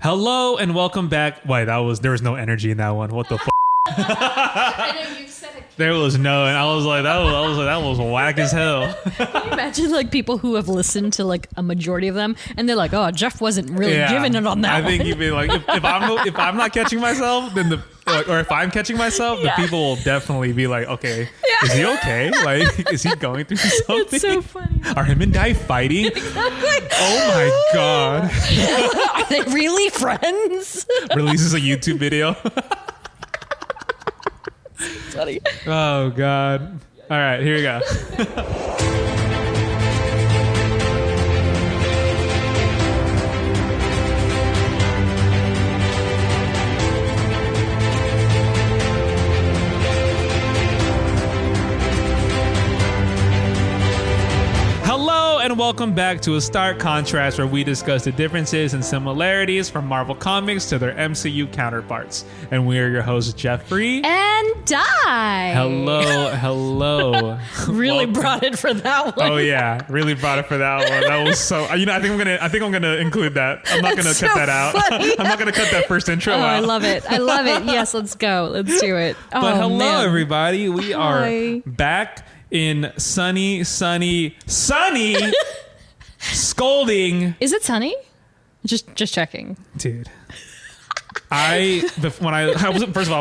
Hello and welcome back. Wait, there was no energy in that one. What the f? I know you said it. There was no, and I was like, that was whack as hell. Can you imagine like people who have listened to like a majority of them, and they're like, "Oh, Jeff wasn't really giving it on that." I think you'd be like, if I'm not catching myself, then or if I'm catching myself, the people will definitely be like, okay, is he okay? Like, is he going through something? It's so funny. Are him and Dai fighting? Exactly. Oh my god! Are they really friends? Releases a YouTube video. Funny. Oh god! All right, here we go. Hello and welcome back to A Stark Contrast, where we discuss the differences and similarities from Marvel Comics to their MCU counterparts. And we are your hosts, Geoffrey And Dai. Hello. Really brought it for that one. Oh yeah, really brought it for that one. That was so. I think I'm gonna include that. I'm not gonna That's cut so that out. funny. I'm not gonna cut that first intro Oh, out. I love it. Yes, let's go. Let's do it. But hello, man. everybody. We Hi. are back in sunny, scolding. Is it sunny? Just checking. Dude. I was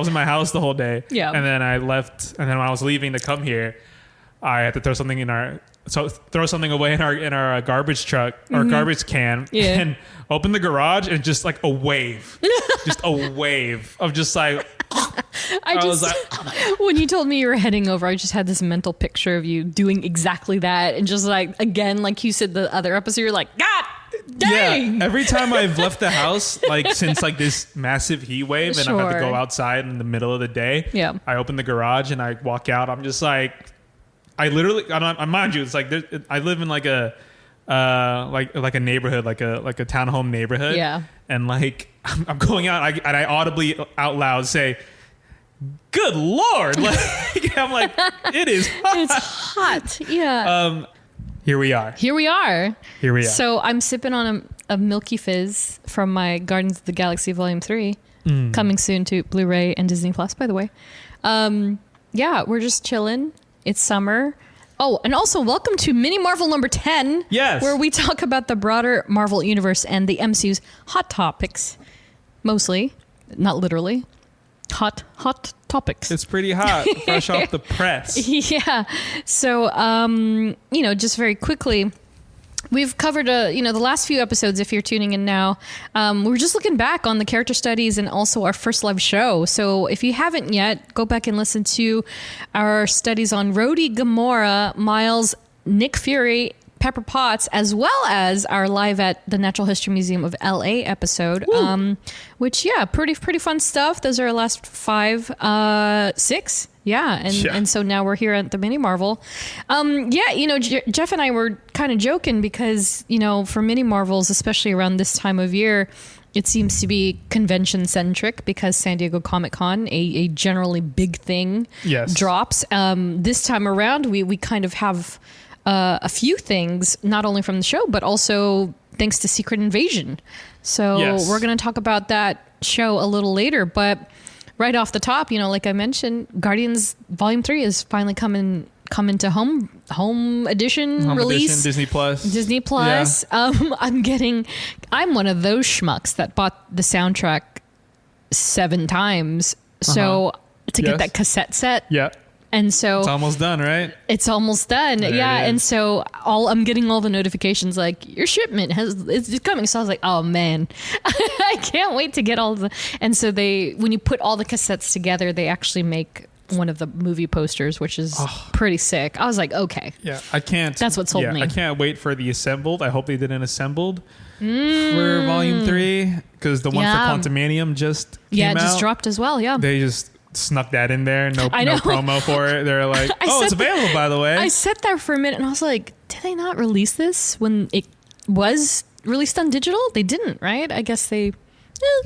in my house the whole day. Yeah. And then I left, and then when I was leaving to come here, I had to throw something away in our garbage truck or garbage can, Yeah. and open the garage, and just like a wave of just like. I was like, when you told me you were heading over, I just had this mental picture of you doing exactly that, and just like again, like you said the other episode, you're like, God dang! Yeah, every time I've left the house, like since like this massive heat wave, and I have to go outside in the middle of the day. Yeah. I open the garage and I walk out. I'm just like, I mind you, it's like I live in like a like a neighborhood, like a townhome neighborhood. Yeah. And like I'm going out, and I audibly out loud say, "Good Lord!" Like I'm like, it is hot. It's hot. Yeah. Here we are. Here we are. So I'm sipping on a Milky Fizz from my Guardians of the Galaxy Volume 3. Coming soon to Blu-ray and Disney Plus, by the way. Yeah, we're just chilling. It's summer. Oh, and also welcome to Mini Marvel number 10. Yes. Where we talk about the broader Marvel universe and the MCU's hot topics. Mostly. Not literally. Hot topics. It's pretty hot, fresh off the press. Yeah. So, just very quickly, we've covered, the last few episodes, if you're tuning in now. We're just looking back on the character studies and also our first live show. So if you haven't yet, go back and listen to our studies on Rhodey, Gamora, Miles, Nick Fury, Pepper Potts, as well as our live at the Natural History Museum of LA episode, which, pretty fun stuff. Those are our last 6. Yeah. And so now we're here at the Mini Marvel. Jeff and I were kind of joking because, for Mini Marvels, especially around this time of year, it seems to be convention centric because San Diego Comic-Con, a generally big thing, drops. This time around, we kind of have a few things, not only from the show, but also thanks to Secret Invasion. So we're going to talk about that show a little later. But right off the top, like I mentioned, Guardians Volume 3 is finally coming to home edition release. Disney Plus. Yeah. I'm one of those schmucks that bought the soundtrack 7 times. So to get that cassette set. Yeah. And so it's almost done, right? It's almost done. There yeah. And so I'm getting all the notifications like your shipment it's coming. So I was like, oh man, I can't wait to get all the, and so when you put all the cassettes together, they actually make one of the movie posters, which is pretty sick. I was like, okay. Yeah. I can't. That's what sold me. I can't wait for the assembled. I hope they did an assembled for Volume 3 because the one for Quantumanium just came out. Just dropped as well. Yeah. They just snuck that in there. No promo for it. They're like, it's available, by the way. I sat there for a minute and I was like, did they not release this when it was released on digital? They didn't, right? I guess they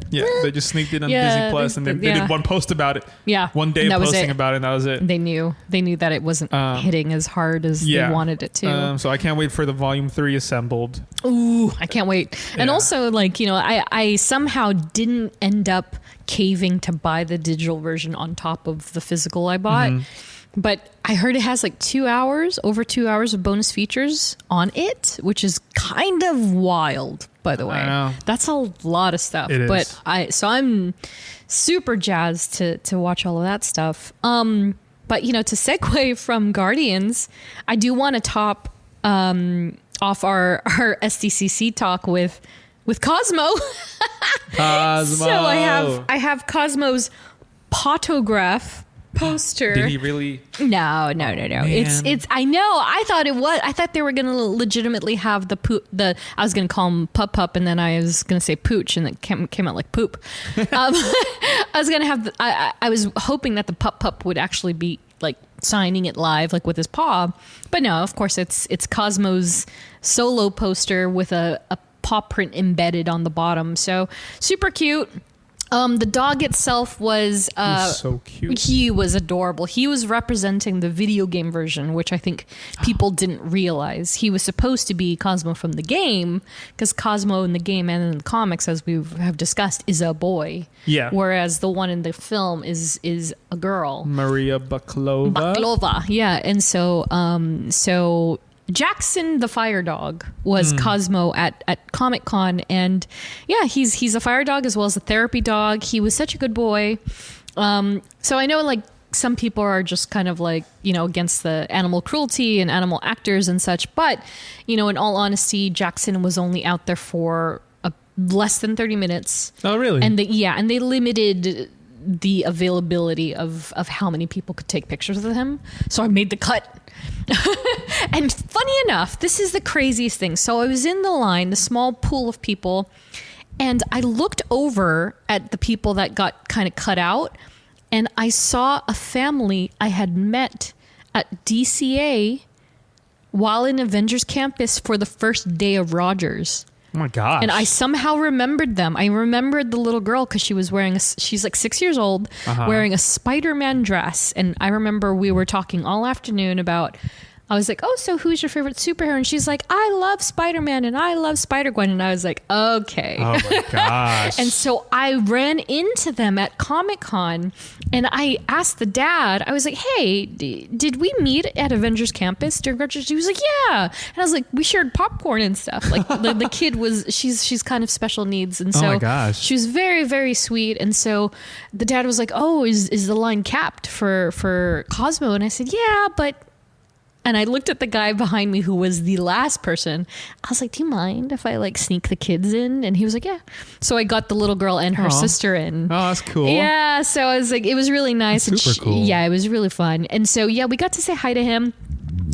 Yeah, they just sneaked it on Yeah, Disney Plus, and they yeah. did one post about it. Yeah, One day and of that was posting it. about it, and that was it. They knew that it wasn't hitting as hard as they wanted it to. So I can't wait for the Volume 3 assembled. Ooh, I can't wait. And Yeah. also, like, I somehow didn't end up caving to buy the digital version on top of the physical I bought. But I heard it has like over 2 hours of bonus features on it, which is kind of wild, by the way. I know. That's a lot of stuff. It is. But I'm super jazzed to watch all of that stuff. But to segue from Guardians, I do want to top off our SDCC talk with Cosmo. Cosmo. So I have Cosmo's potograph poster. Did he really? No. It's I know. I thought they were going to legitimately have I was going to call him Pup, and then I was going to say Pooch, and it came out like poop. I was going to have I was hoping that the Pup would actually be like signing it live, like with his paw, but no, of course it's Cosmo's solo poster with a paw print embedded on the bottom. So super cute. The dog itself was so cute. He was adorable. He was representing the video game version, which I think people didn't realize. He was supposed to be Cosmo from the game, because Cosmo in the game and in the comics, as we have discussed, is a boy. Yeah. Whereas the one in the film is a girl. Maria Baklova. Baklova. Yeah. And so Jackson the fire dog was Cosmo at Comic-Con, and yeah, he's a fire dog as well as a therapy dog. He was such a good boy. So I know like some people are just kind of like, against the animal cruelty and animal actors and such, but in all honesty, Jackson was only out there for less than 30 minutes. Oh, really? And they limited the availability of how many people could take pictures of him. So I made the cut. And funny enough, this is the craziest thing. So I was in the line, the small pool of people, and I looked over at the people that got kind of cut out, and I saw a family I had met at DCA while in Avengers Campus for the first day of Rogers. Oh my gosh. And I somehow remembered them. I remembered the little girl because she was she's like 6 years old, wearing a Spider-Man dress. And I remember we were talking all afternoon about, I was like, oh, so who's your favorite superhero? And she's like, I love Spider-Man and I love Spider-Gwen. And I was like, okay. Oh my gosh. And so I ran into them at Comic-Con, and I asked the dad, I was like, hey, did we meet at Avengers Campus during Rogers? He was like, yeah. And I was like, we shared popcorn and stuff. Like the kid she's kind of special needs. And so oh my gosh. she was very, very sweet. And so the dad was like, oh, is the line capped for Cosmo? And I said, yeah, but... And I looked at the guy behind me who was the last person. I was like, do you mind if I like sneak the kids in? And he was like, yeah. So I got the little girl and her sister in. Oh, that's cool. Yeah. So I was like, it was really nice. That's super cool. Yeah, it was really fun. And so, yeah, we got to say hi to him.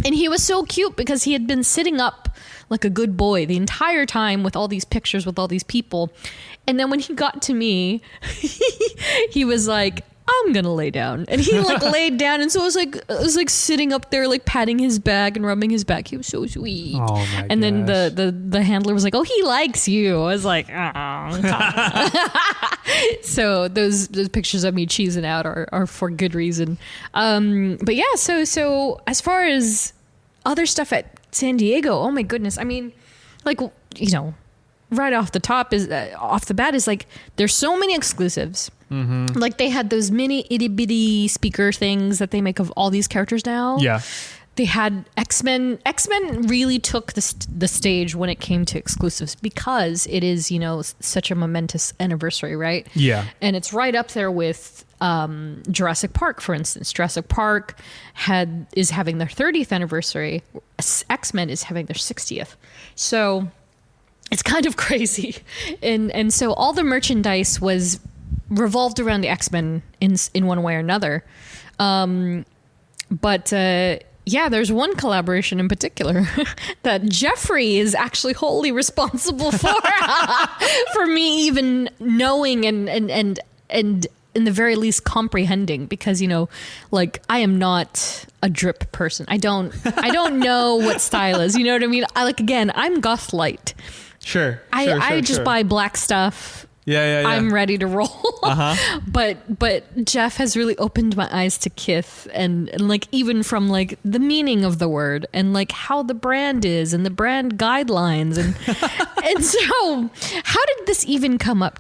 And he was so cute because he had been sitting up like a good boy the entire time with all these pictures with all these people. And then when he got to me, he was like, I'm gonna lay down, and he like laid down, and so I was like sitting up there like patting his back and rubbing his back. He was so sweet. Oh my And then gosh. the handler was like, oh, he likes you. I was like, oh. So those pictures of me cheesing out are for good reason. But yeah, so as far as other stuff at San Diego, oh my goodness, I mean, like, right off the bat is like, there's so many exclusives. Mm-hmm. Like they had those mini itty bitty speaker things that they make of all these characters now. Yeah. They had X-Men. X-Men really took the stage when it came to exclusives because it is, such a momentous anniversary, right? Yeah. And it's right up there with Jurassic Park, for instance. Jurassic Park is having their 30th anniversary. X-Men is having their 60th. So it's kind of crazy. And so all the merchandise was revolved around the X-Men in one way or another. But there's one collaboration in particular that Geoffrey is actually wholly responsible for, for me even knowing and in the very least comprehending, because like I am not a drip person. I don't know what style is. You know what I mean? I'm goth light. Sure. I just buy black stuff. I'm ready to roll. But Jeff has really opened my eyes to Kith and like even from like the meaning of the word and like how the brand is and the brand guidelines and so how did this even come up?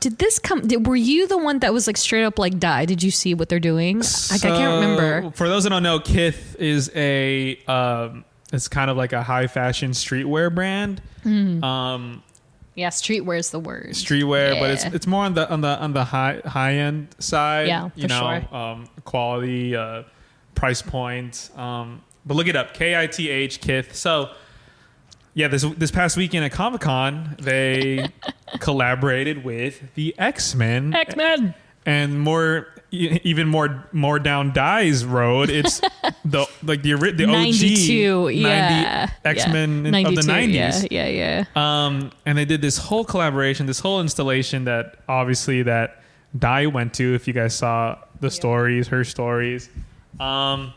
Were you the one that was like straight up like Dai? Did you see what they're doing? I can't remember. For those that don't know, Kith is it's kind of like a high fashion streetwear brand. Yeah, streetwear is the word. Streetwear, but it's more on the high end side. Yeah, for sure. Quality, price point. But look it up, Kith, Kith. So yeah, this past weekend at Comic-Con, they collaborated with the X-Men. And even more down Dai's road. It's the OG 92, 90 X-Men of the 90s. Yeah. And they did this whole collaboration, this whole installation that obviously that Dai went to. If you guys saw the stories, her stories. I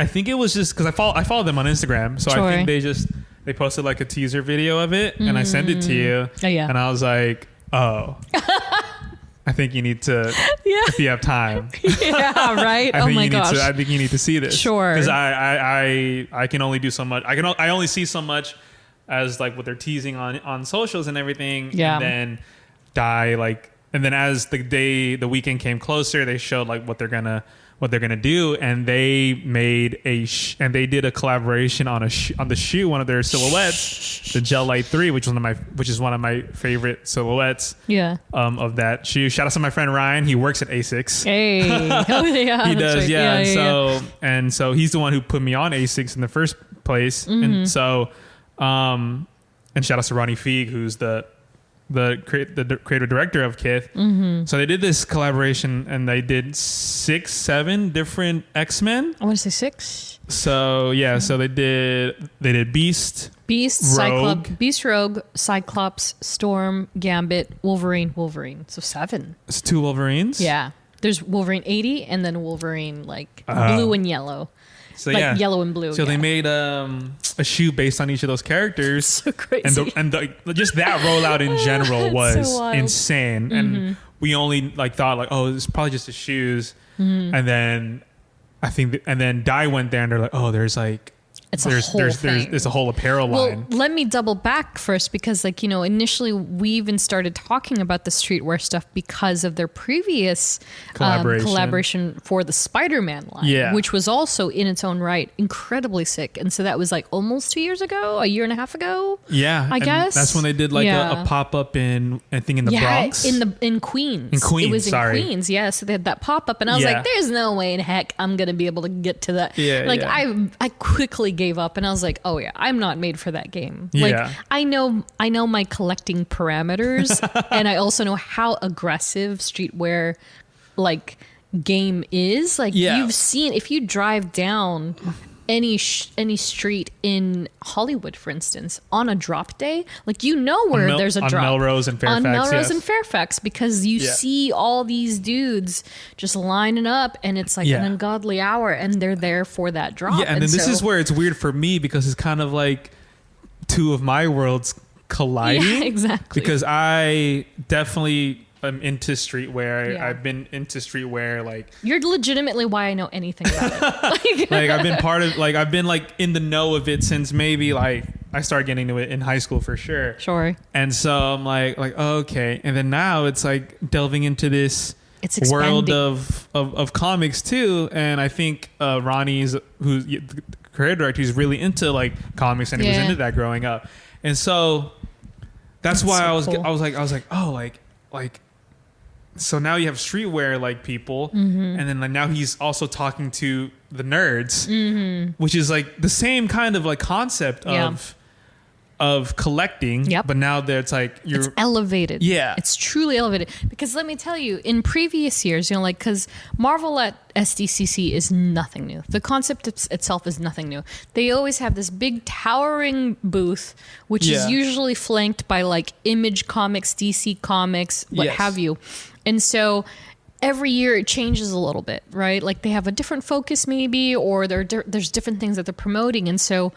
think it was just because I followed them on Instagram, so I think they posted like a teaser video of it, and I sent it to you. Oh yeah. And I was like, oh. I think you need to, if you have time. Yeah, right. Oh my gosh. I think you need to see this. Sure. Because I can only do so much. I only see so much as like what they're teasing on socials and everything. Yeah. And then and then as the weekend came closer, they showed like what they're gonna do, and they made they did a collaboration on the shoe, one of their silhouettes, the Gel Light 3, which is one of my favorite silhouettes. Yeah. Of that shoe. Shout out to my friend Ryan. He works at ASICS. Hey. Oh yeah. He does. Right. Yeah. And so he's the one who put me on ASICS in the first place. And so, and shout out to Ronnie Feig, who's the creative director of Kith. So they did this collaboration and they did 6-7 different X-Men. I want to say 6. So yeah, so they did Beast, Rogue, Cyclops, Storm, Gambit, Wolverine. So 7. It's 2 Wolverines. Yeah. There's Wolverine 80 and then Wolverine like blue and yellow. So like yellow and blue. So they made a shoe based on each of those characters. So crazy. And just that rollout in general was so insane. And we only like thought like, oh, it's probably just the shoes. And then and then Dai went there and they're like, oh, there's like there's a whole apparel line. Well, let me double back first because like, initially we even started talking about the streetwear stuff because of their previous collaboration for the Spider-Man line, which was also in its own right incredibly sick. And so that was like almost 2 years ago, a year and a half ago. Yeah. I guess. That's when they did like a pop-up in the Bronx. In Queens. In Queens, it was in Queens, yeah. So they had that pop-up and I was like, there's no way in heck I'm going to be able to get to that. I quickly gave up and I was like, oh yeah, I'm not made for that game. Like I know my collecting parameters and I also know how aggressive streetwear like game is. Like you've seen, if you drive down any street in Hollywood, for instance, on a drop day, like where there's a drop. On Melrose and Fairfax. On Melrose and Fairfax, because you see all these dudes just lining up and it's like an ungodly hour and they're there for that drop. Yeah, and then this is where it's weird for me because it's kind of like two of my worlds colliding. Yeah, exactly. Because I definitely I'm into streetwear. Yeah. I've been into streetwear. Like you're legitimately why I know anything about it. Like I've been part of. Like I've been like in the know of it since maybe like I started getting into it in high school for sure. Sure. And so I'm like okay, and then now it's like delving into this world of comics too. And I think Ronnie's who's the creative director, he's really into like comics, and he was into that growing up. And so that's why I was cool. I was like oh like. So now you have streetwear like people, and then like now he's also talking to the nerds, which is like the same kind of like concept of collecting. But now that it's like it's elevated. Yeah, it's truly elevated. Because let me tell you, in previous years, like because Marvel at SDCC is nothing new. The concept itself is nothing new. They always have this big towering booth, which is usually flanked by like Image Comics, DC Comics, what have you. And so every year it changes a little bit, right? Like they have a different focus maybe, or there's different things that they're promoting. And so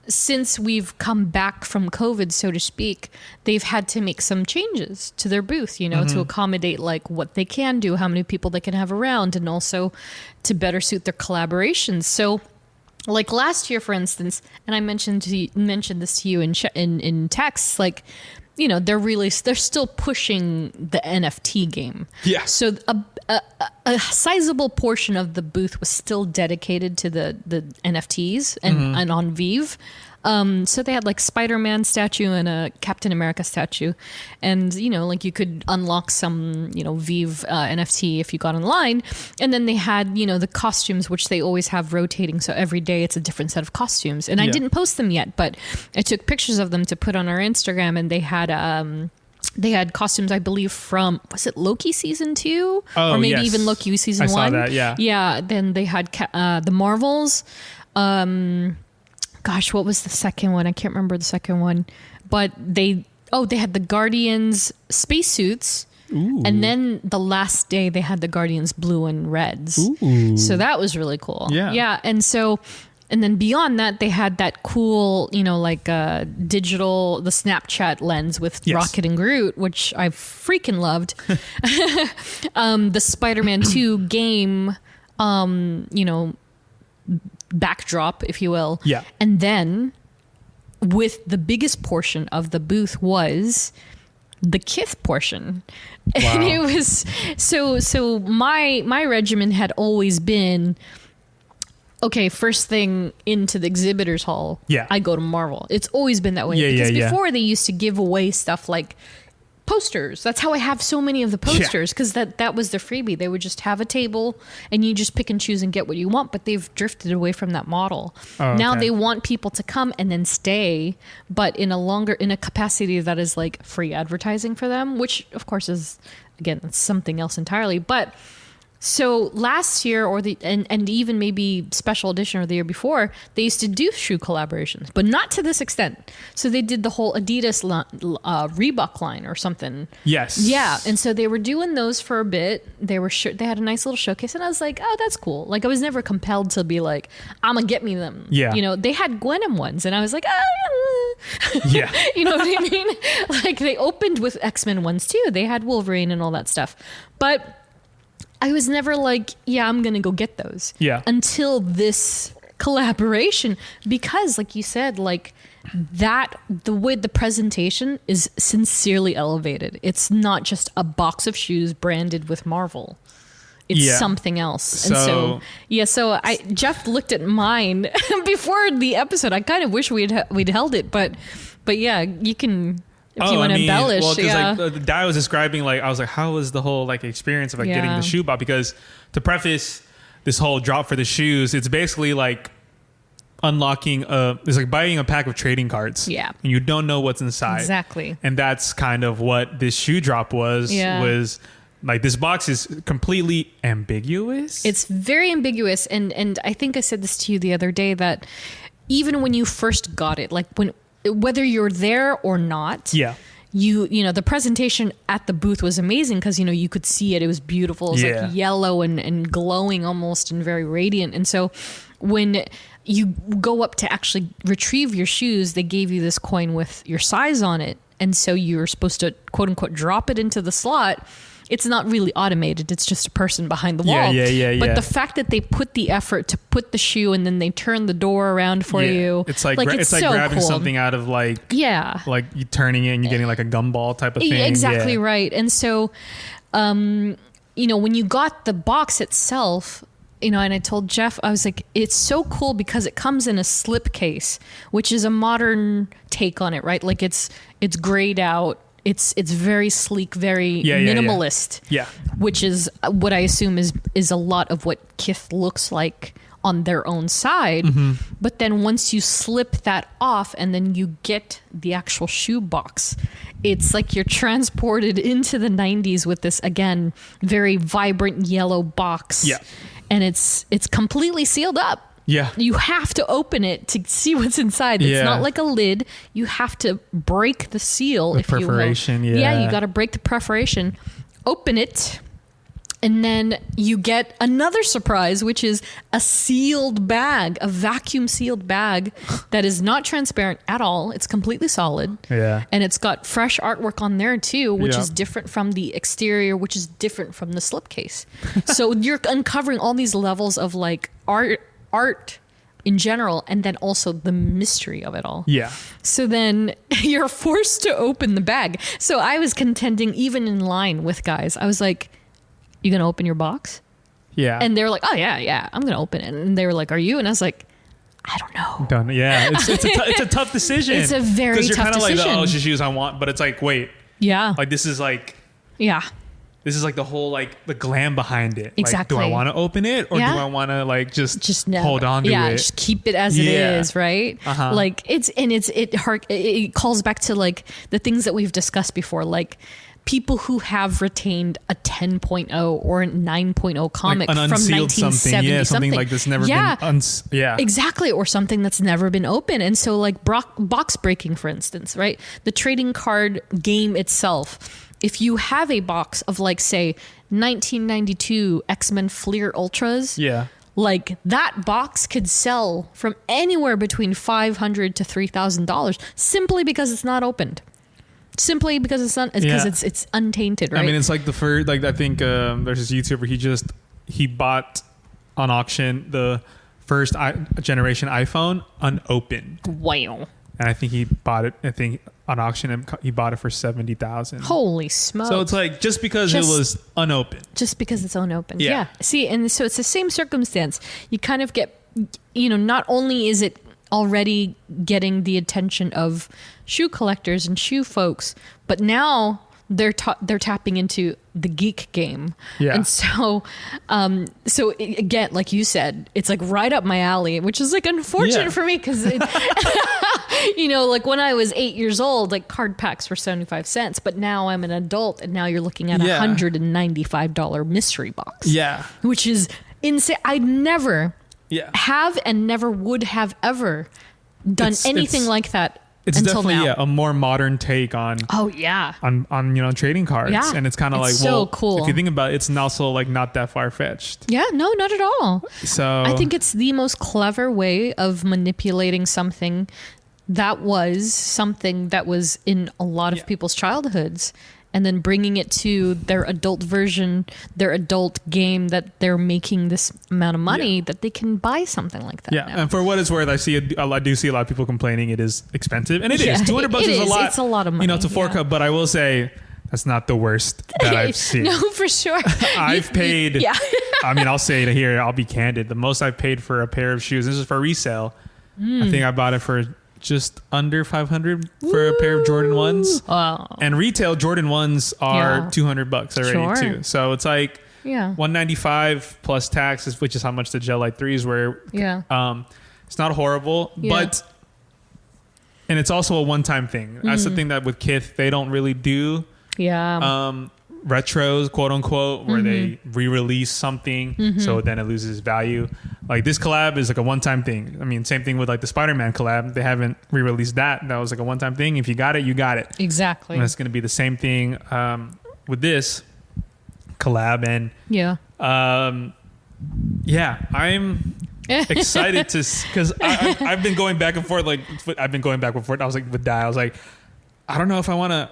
since we've come back from COVID, so to speak, they've had to make some changes to their booth, to accommodate like what they can do, how many people they can have around, and also to better suit their collaborations. So like last year, for instance, and I mentioned this to you in text, like, they're still pushing the NFT game. Yeah. So a sizable portion of the booth was still dedicated to the NFTs and on Vive. So they had like Spider-Man statue and a Captain America statue, and like you could unlock some Vive NFT if you got online, and then they had the costumes, which they always have rotating, so every day it's a different set of costumes, and I didn't post them yet, but I took pictures of them to put on our Instagram, and they had costumes, I believe, from, was it Loki season 2? Oh, or maybe yes. even Loki season 1. I saw that, yeah. Yeah, then they had the Marvels. Gosh, what was the second one? I can't remember the second one. But they had the Guardians spacesuits. Ooh. And then the last day they had the Guardians blue and reds. Ooh. So that was really cool. Yeah. Yeah. And then beyond that, they had that cool, digital, the Snapchat lens with Rocket and Groot, which I freaking loved. The Spider-Man 2 game, backdrop, if you will. Yeah. And then with the biggest portion of the booth was the Kith portion. Wow. And it was so my regimen had always been, okay, first thing into the exhibitors hall, I go to Marvel. It's always been that way. Because before they used to give away stuff like posters. That's how I have so many of the posters, because that was the freebie. They would just have a table and you just pick and choose and get what you want, but they've drifted away from that model. Now they want people to come and then stay, but in a capacity that is like free advertising for them, which of course is, again, it's something else entirely. But so last year, and even maybe special edition or the year before, they used to do shoe collaborations, but not to this extent. So they did the whole Adidas Reebok line or something. Yes. Yeah, and so they were doing those for a bit. They had a nice little showcase, and I was like, oh, that's cool. Like I was never compelled to be like, I'm gonna get me them. Yeah. They had Gwenem ones, and I was like, yeah. You know what I mean? Like they opened with X-Men ones too. They had Wolverine and all that stuff, but I was never like, yeah, I'm going to go get those. Yeah. Until this collaboration, because like you said, like the way the presentation is sincerely elevated. It's not just a box of shoes branded with Marvel. It's something else. And so Jeff looked at mine before the episode. I kind of wish we'd held it, but yeah, you can... If you want to embellish, well, because like Dai was describing, like I was like, how was the whole like experience of like getting the shoe box? Because to preface this whole drop for the shoes, it's basically like unlocking it's like buying a pack of trading cards. Yeah, and you don't know what's inside. Exactly, and that's kind of what this shoe drop was. Yeah. Was like this box is completely ambiguous. It's very ambiguous, and I think I said this to you the other day that even when you first got it, like whether you're there or not, the presentation at the booth was amazing because you could see it. It was beautiful. It was like yellow and glowing almost and very radiant. And so when you go up to actually retrieve your shoes, they gave you this coin with your size on it, and so you're supposed to quote unquote drop it into the slot. It's not really automated. It's just a person behind the wall. But the fact that they put the effort to put the shoe and then they turn the door around for you. It's like it's so grabbing cool. Something out of like you turning it and you're getting like a gumball type of thing. Exactly right. And so, when you got the box itself, and I told Jeff, I was like, it's so cool because it comes in a slip case, which is a modern take on it, right? Like it's grayed out. It's very sleek, very minimalist. Yeah. Which is what I assume is a lot of what Kith looks like on their own side. Mm-hmm. But then once you slip that off and then you get the actual shoe box, it's like you're transported into the 90s with this, again, very vibrant yellow box. Yeah. And it's completely sealed up. Yeah. You have to open it to see what's inside. It's not like a lid. You have to break the seal. The perforation, you got to break the perforation, open it, And then you get another surprise, which is a sealed bag, a vacuum sealed bag that is not transparent at all. It's completely solid. Yeah. And it's got fresh artwork on there too, which is different from the exterior, which is different from the slipcase. So you're uncovering all these levels of like art in general, and then also the mystery of it all. Yeah. So then you're forced to open the bag. So I was contending even in line with guys. I was like, you gonna open your box? Yeah. And they were like, oh yeah, I'm gonna open it. And they were like, are you? And I was like, I don't know. Done. Yeah. It's a tough decision. It's a very tough decision. Because you're kind of like, oh, it's the shoes I want, but it's like, wait. Yeah. Like this is like. Yeah. This is like the whole like the glam behind it. Exactly. Like, do I want to open it or do I want to like just hold on to it? Yeah, just keep it as it is, right? Uh-huh. Like it calls back to like the things that we've discussed before, like people who have retained a 10.0 or a 9.0 comic like from 1970 something like this never been exactly, or something that's never been open. And so like box breaking, for instance, right? The trading card game itself, if you have a box of like say 1992 X-Men Fleer Ultras, like that box could sell from anywhere between $500 to $3,000 simply because it's not opened. Simply because it's untainted, right? I mean, it's like the first, like I think there's this YouTuber, he bought on auction the first generation iPhone unopened. Wow. And I think he bought it, on auction, and he bought it for $70,000. Holy smokes. So it's like, just because it was unopened. Just because it's unopened. Yeah. See, and so it's the same circumstance. You kind of get, not only is it already getting the attention of shoe collectors and shoe folks, but now they're tapping into the geek game. Yeah. And so again, like you said, it's like right up my alley, which is like unfortunate for me because like when I was 8 years old, like card packs were 75 cents, but now I'm an adult and now you're looking at $195 mystery box. Yeah. Which is insane. I never have and never would have ever done anything like that. It's until definitely now. A more modern take on on trading cards, and it's kind of like, so cool. If you think about it, it's also like not that far fetched. Yeah, no, not at all. So I think it's the most clever way of manipulating something that was in a lot of people's childhoods, and then bringing it to their adult version, their adult game that they're making this amount of money that they can buy something like that. Yeah, now. and for what it's worth, I do see a lot of people complaining it is expensive, and it is. $200 is a lot. It's a lot of money. It's a fork, but I will say that's not the worst that I've seen. No, for sure. I've paid. I mean, I'll say it here. I'll be candid. The most I've paid for a pair of shoes. This is for resale. I think I bought it for just under $500 for a pair of Jordan 1s. Wow. And retail Jordan 1s are $200 already too. So it's like $195 plus taxes, which is how much the Gel Light 3s were. Yeah. It's not horrible, but and it's also a one-time thing. That's the thing that with Kith they don't really do. Yeah. Retros, quote unquote, where they re-release something, so then it loses value. Like this collab is like a one-time thing. I mean, same thing with like the Spider-Man collab. They haven't re-released that. That was like a one-time thing. If you got it, you got it. Exactly. And it's going to be the same thing with this collab. And I'm excited because I've been going back and forth. I was like with Dai. I was like, I don't know if I want to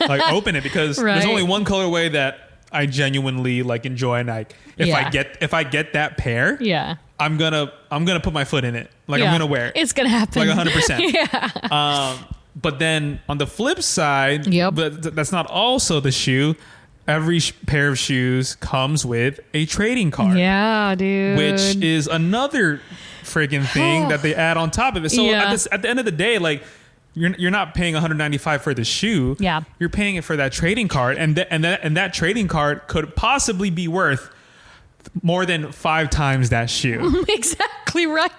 like open it because there's only one colorway that I genuinely like enjoy, and like if I get that pair, I'm gonna put my foot in it. Like I'm gonna wear it. It's gonna happen. Like 100%. Yeah. But then on the flip side, but that's not also the shoe. Every pair of shoes comes with a trading card. Yeah, dude. Which is another freaking thing that they add on top of it. So at the end of the day, like. You're not paying $195 for the shoe. Yeah. You're paying it for that trading card, and that trading card could possibly be worth more than 5 times that shoe. Exactly. exactly right,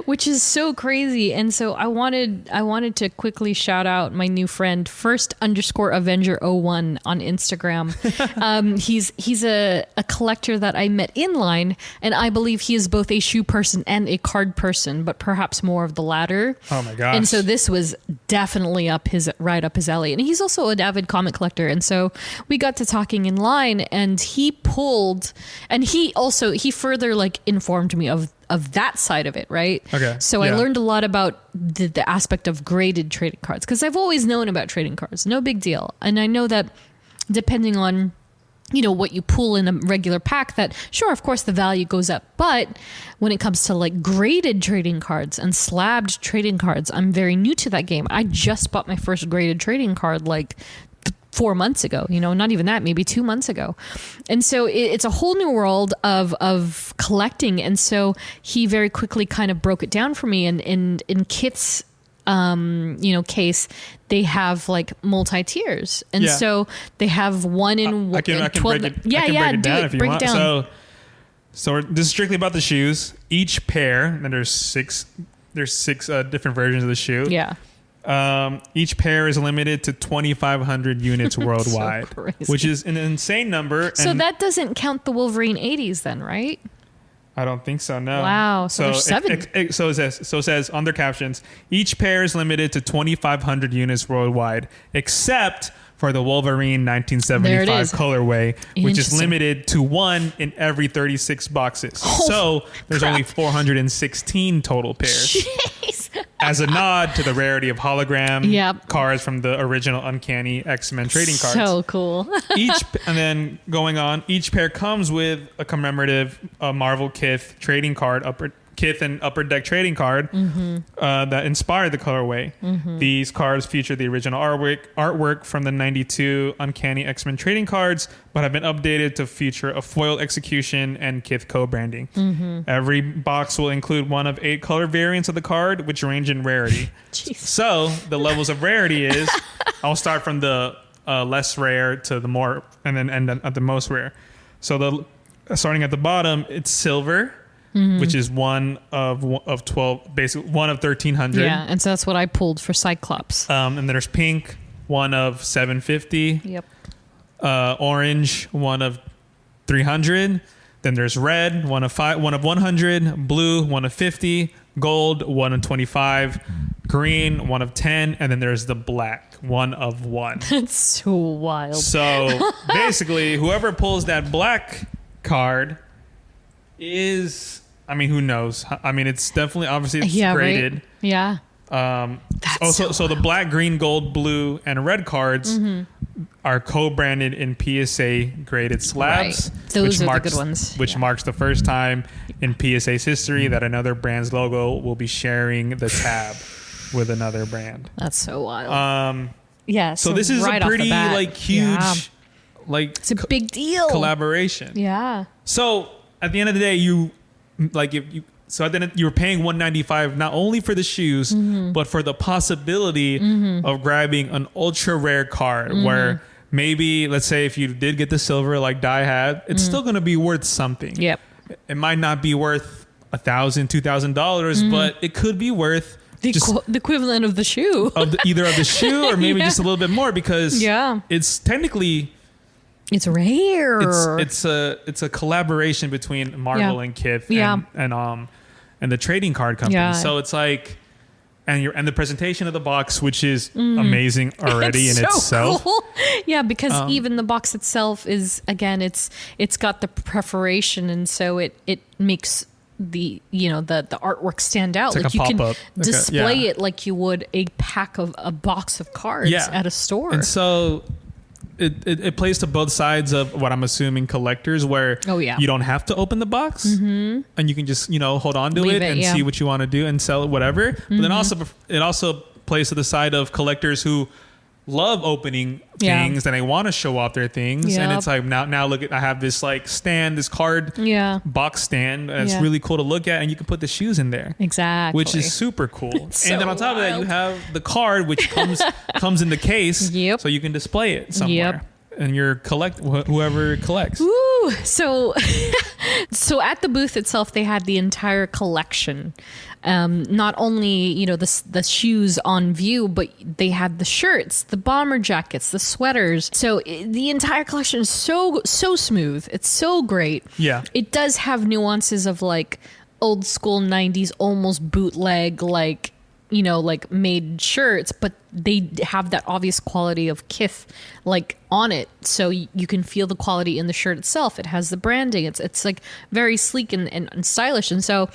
which is so crazy. And so I wanted to quickly shout out my new friend, first_Avenger01 on Instagram. He's a collector that I met in line, and I believe he is both a shoe person and a card person, but perhaps more of the latter. Oh my gosh. And so this was definitely right up his alley. And he's also an avid comic collector. And so we got to talking in line, and he pulled, and he further like informed me of that side of it, right? Okay. So I learned a lot about the aspect of graded trading cards, because I've always known about trading cards, no big deal. And I know that depending on what you pull in a regular pack, that sure, of course the value goes up. But when it comes to like graded trading cards and slabbed trading cards, I'm very new to that game. I just bought my first graded trading card like 4 months ago, not even that, maybe 2 months ago. And so it's a whole new world of collecting. And so he very quickly kind of broke it down for me. And in Kith's, case, they have like multi-tiers. And so they have one in I can 12. break it down if you want. Down. So this is strictly about the shoes. Each pair, and there's six different versions of the shoe. Yeah. Each pair is limited to 2,500 units worldwide, which is an insane number. So that doesn't count the Wolverine 80s then, right? I don't think so, no. Wow. So there's 7. So it says on their captions, each pair is limited to 2,500 units worldwide, except for the Wolverine 1975 colorway, which is limited to 1 in every 36 boxes. So there's only 416 total pairs. Jeez. As a nod to the rarity of hologram cards from the original Uncanny X-Men trading cards. So cool. And then going on, each pair comes with a commemorative Marvel Kith trading card, Kith and Upper Deck trading card that inspired the colorway. These cards feature the original artwork from the 92 Uncanny X-Men trading cards, but have been updated to feature a foil execution and Kith co-branding. Every box will include one of 8 color variants of the card, which range in rarity. So the levels of rarity is, I'll start from the less rare to the more, and then end at the most rare. So starting at the bottom, it's silver, which is one of 12, basically one of 1,300. Yeah, and so that's what I pulled for Cyclops. And then there's pink, one of 750. Yep. Orange, one of 300. Then there's red, one of 100. Blue, one of 50. Gold, one of 25. Green, one of 10. And then there's the black, one of 1. That's so wild. So basically, whoever pulls that black card is, who knows? It's definitely, obviously, it's graded. Right? Yeah. So the black, green, gold, blue, and red cards are co-branded in PSA graded slabs. Right. Those are the good ones. Which marks the first time in PSA's history that another brand's logo will be sharing the tab with another brand. That's so wild. So this is a pretty huge, it's a big deal collaboration. Yeah. So at the end of the day, you were paying $195 not only for the shoes, but for the possibility of grabbing an ultra rare card where maybe, let's say, if you did get the silver like Dai had, it's still going to be worth something. Yep. It might not be worth $1,000, $2,000, but it could be worth the equivalent of the shoe, either of the shoe or maybe just a little bit more, because it's technically. It's rare. It's a collaboration between Marvel and Kith and the trading card company. Yeah. So it's like, and the presentation of the box, which is amazing already in itself. Cool. Yeah, because even the box itself is, again, it's got the perforation, and so it makes the artwork stand out. It's like you can display it like you would a box of cards at a store. And so it plays to both sides of what I'm assuming collectors, where you don't have to open the box and you can just hold on to it and see what you want to do and sell it, whatever. But then it also plays to the side of collectors who love opening things and they want to show off their things. And it's like, now look at, I have this like stand, this card box stand, and it's really cool to look at, and you can put the shoes in there. Exactly. Which is super cool. And then on top of that, you have the card, which comes in the case, so you can display it somewhere. And whoever collects. Ooh, Whew. So at the booth itself, they had the entire collection. Not only, the shoes on view, but they had the shirts, the bomber jackets, the sweaters. So the entire collection is so smooth. It's so great. Yeah. It does have nuances of like old school 90s, almost bootleg, like made shirts, but they have that obvious quality of Kith like on it. So you can feel the quality in the shirt itself. It has the branding. It's like very sleek and stylish. And so,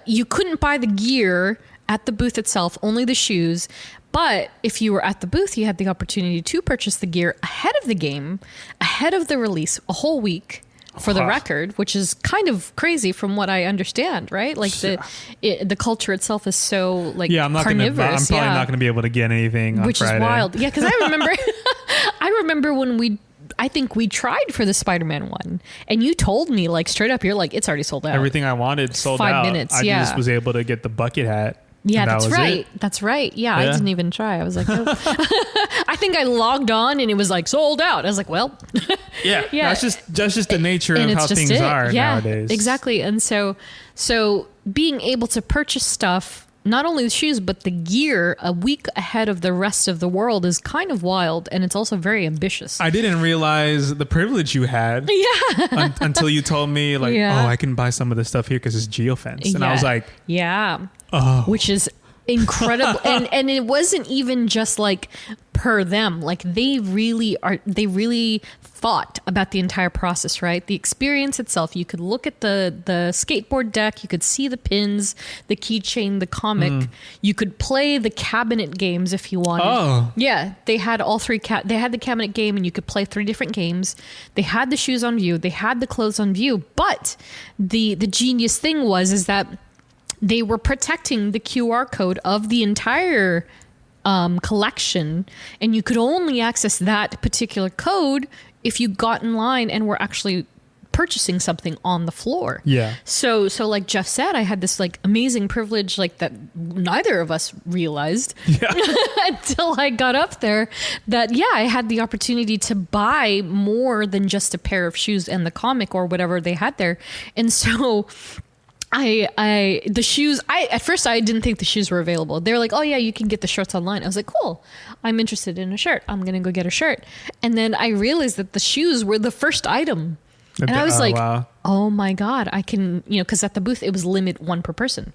you couldn't buy the gear at the booth itself, only the shoes. But if you were at the booth, you had the opportunity to purchase the gear ahead of the game, ahead of the release, a whole week for the record, which is kind of crazy from what I understand, right? Like the culture itself is so like I'm carnivorous. I'm probably not going to be able to get anything on which Friday. Is wild. Yeah, because I remember when I think we tried for the Spider-Man one, and you told me like straight up, you're like, it's already sold out. Everything I wanted sold 5 out. minutes. I just was able to get the bucket hat. Yeah, that's right. That's right. Yeah, I didn't even try. I was like, oh. I think I logged on and it was like sold out. I was like, well, yeah. That's just the nature of how things are nowadays. Exactly. And so being able to purchase stuff, not only the shoes, but the gear a week ahead of the rest of the world is kind of wild. And it's also very ambitious. I didn't realize the privilege you had until you told me like, oh, I can buy some of this stuff here because it's geofenced. And I was like, which is incredible. and it wasn't even just like per them. Like they really thought about the entire process, right? The experience itself. You could look at the skateboard deck. You could see the pins, the keychain, the comic. You could play the cabinet games if you wanted. Oh. Yeah. They had all three. They had the cabinet game and you could play 3 different games. They had the shoes on view. They had the clothes on view. But the genius thing is that they were protecting the QR code of the entire collection, and you could only access that particular code if you got in line and were actually purchasing something on the floor. Yeah. So like Jeff said, I had this like amazing privilege like that neither of us realized until I got up there that I had the opportunity to buy more than just a pair of shoes and the comic or whatever they had there. And so the shoes, at first I didn't think the shoes were available. They were like, oh yeah, you can get the shirts online. I was like, cool, I'm interested in a shirt. I'm going to go get a shirt. And then I realized that the shoes were the first item. And I was like, wow. Oh my God, I can, cause at the booth, it was limit 1 per person.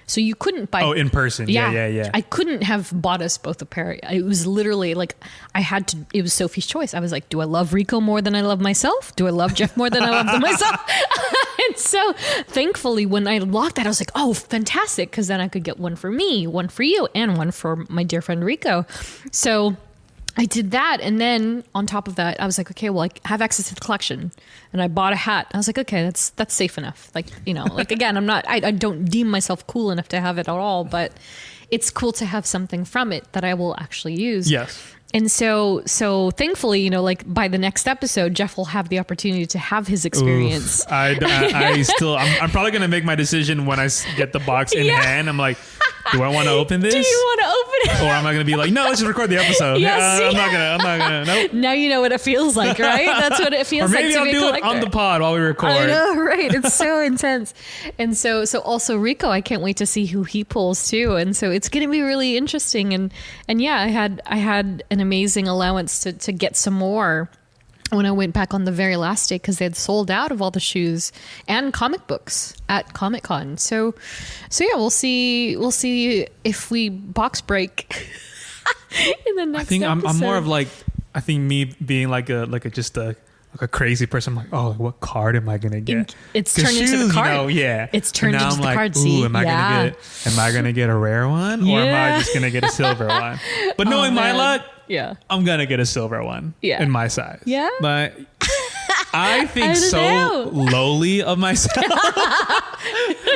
So you couldn't buy. Oh, in person. Yeah. I couldn't have bought us both a pair. It was literally like it was Sophie's choice. I was like, do I love Rico more than I love myself? Do I love Jeff more than I love myself? And so thankfully when I locked that, I was like, oh, fantastic. Cause then I could get one for me, one for you, and one for my dear friend Rico. So I did that. And then on top of that, I was like, okay, well, I have access to the collection. And I bought a hat. I was like, okay, that's safe enough. Like, like again, I don't deem myself cool enough to have it at all, but it's cool to have something from it that I will actually use. Yes. And so thankfully, like by the next episode, Jeff will have the opportunity to have his experience. I'm probably going to make my decision when I get the box in hand. I'm like, do I want to open this? Do you want to open it? Or am I going to be like, no, let's just record the episode. I'm not going to, nope. Now you know what it feels like, right? That's what it feels like to be a collector. Maybe I'll do it on the pod while we record. I know, right? It's so intense. And so also Rico, I can't wait to see who he pulls too. And so it's going to be really interesting. And yeah, I had an amazing allowance to get some more when I went back on the very last day because they had sold out of all the shoes and comic books at Comic-Con. So yeah, we'll see if we box break in the next episode. I'm more of like, I think me being like a crazy person. I'm like, oh, what card am I gonna get? It's turned into the card. It's turned into the card. See, am I gonna get a rare one, or am I just gonna get a silver one? But knowing my luck, I'm gonna get a silver one. In my size. Yeah, but I think so lowly of myself.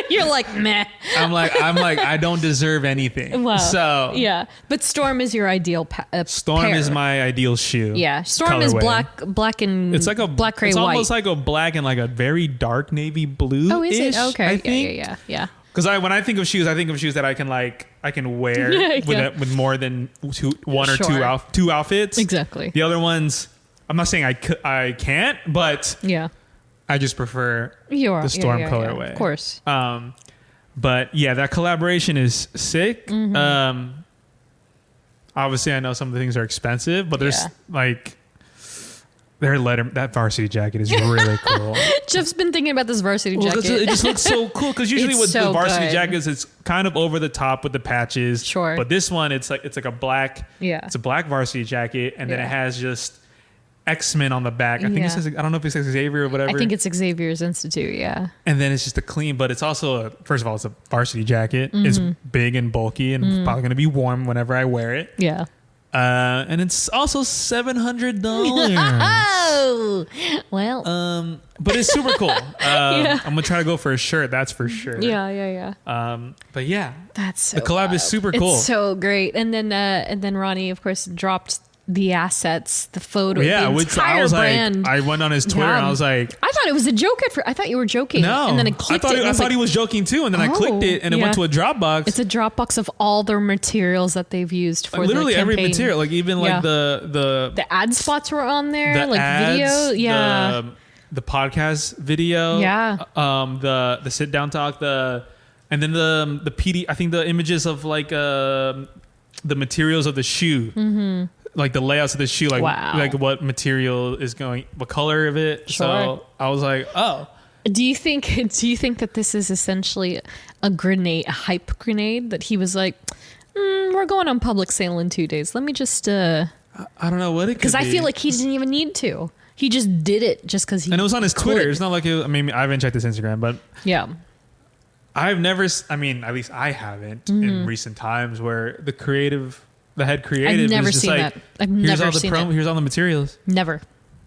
You're like, meh. I'm like, I don't deserve anything. Wow. So yeah, but Storm is your ideal Storm pair. is my ideal shoe. Yeah, Storm is black and it's like a black, gray, it's white. almost like a black and like a very dark navy blue. Oh, is it? Okay. I think. Yeah. Because when I think of shoes, I think of shoes that I can wear with more than two outfits. Exactly. The other ones, I'm not saying I can't, but Yeah. I just prefer the Storm colorway. Of course. But yeah, that collaboration is sick. Obviously, I know some of the things are expensive, but there's like that varsity jacket is really cool. Jeff's been thinking about this varsity jacket. It just looks so cool because usually with the varsity jackets, it's kind of over the top with the patches. Sure. But this one, it's like a black. Yeah. It's a black varsity jacket, and then it has just X-Men on the back. I think it says, I don't know if it says Xavier or whatever. I think it's Xavier's Institute, yeah. And then it's just a clean, but it's also first of all, it's a varsity jacket. It's big and bulky and probably going to be warm whenever I wear it. Yeah. And it's also $700. Oh, well. But it's super cool. I'm gonna try to go for a shirt. That's for sure. Yeah. But yeah, that's so the collab is super cool. It's so great. And then Ronnie, of course, dropped the assets, the photo, yeah, the which entire I was brand. like, I went on his Twitter and I was like, I thought it was a joke I thought you were joking. No, and then I clicked it. I thought he was joking too, and then I clicked it, and it went to a Dropbox. It's a Dropbox of all their materials that they've used for literally the campaign. every material, like even like the ad spots were on there, like ads, video, the podcast video, the sit down talk, and then the PD. I think the images of like the materials of the shoe. Like the layouts of the shoe, like like what material is going, what color of it. Sure. So I was like, oh. Do you think that this is essentially a hype grenade that he was like, we're going on public sale in 2 days. Let me just I don't know what it could be. Because I feel like he didn't even need to. He just did it just because he. And it was on his could. Twitter. It's not like I haven't checked his Instagram, but yeah. I've never. I mean, at least I haven't in recent times where the head creative I've never is just seen like, that. I've never seen it. Here's all the materials. Never.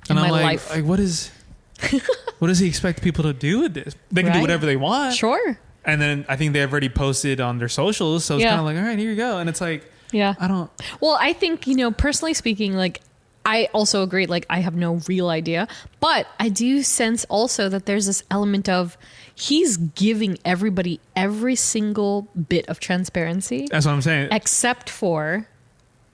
And in I'm my like, life. what does he expect people to do with this? They can do whatever they want. Sure. And then I think they've already posted on their socials, so it's kind of like, all right, here you go. And it's like, I don't. Well, I think, personally speaking, like, I also agree, like, I have no real idea, but I do sense also that there's this element of he's giving everybody every single bit of transparency. That's what I'm saying. Except for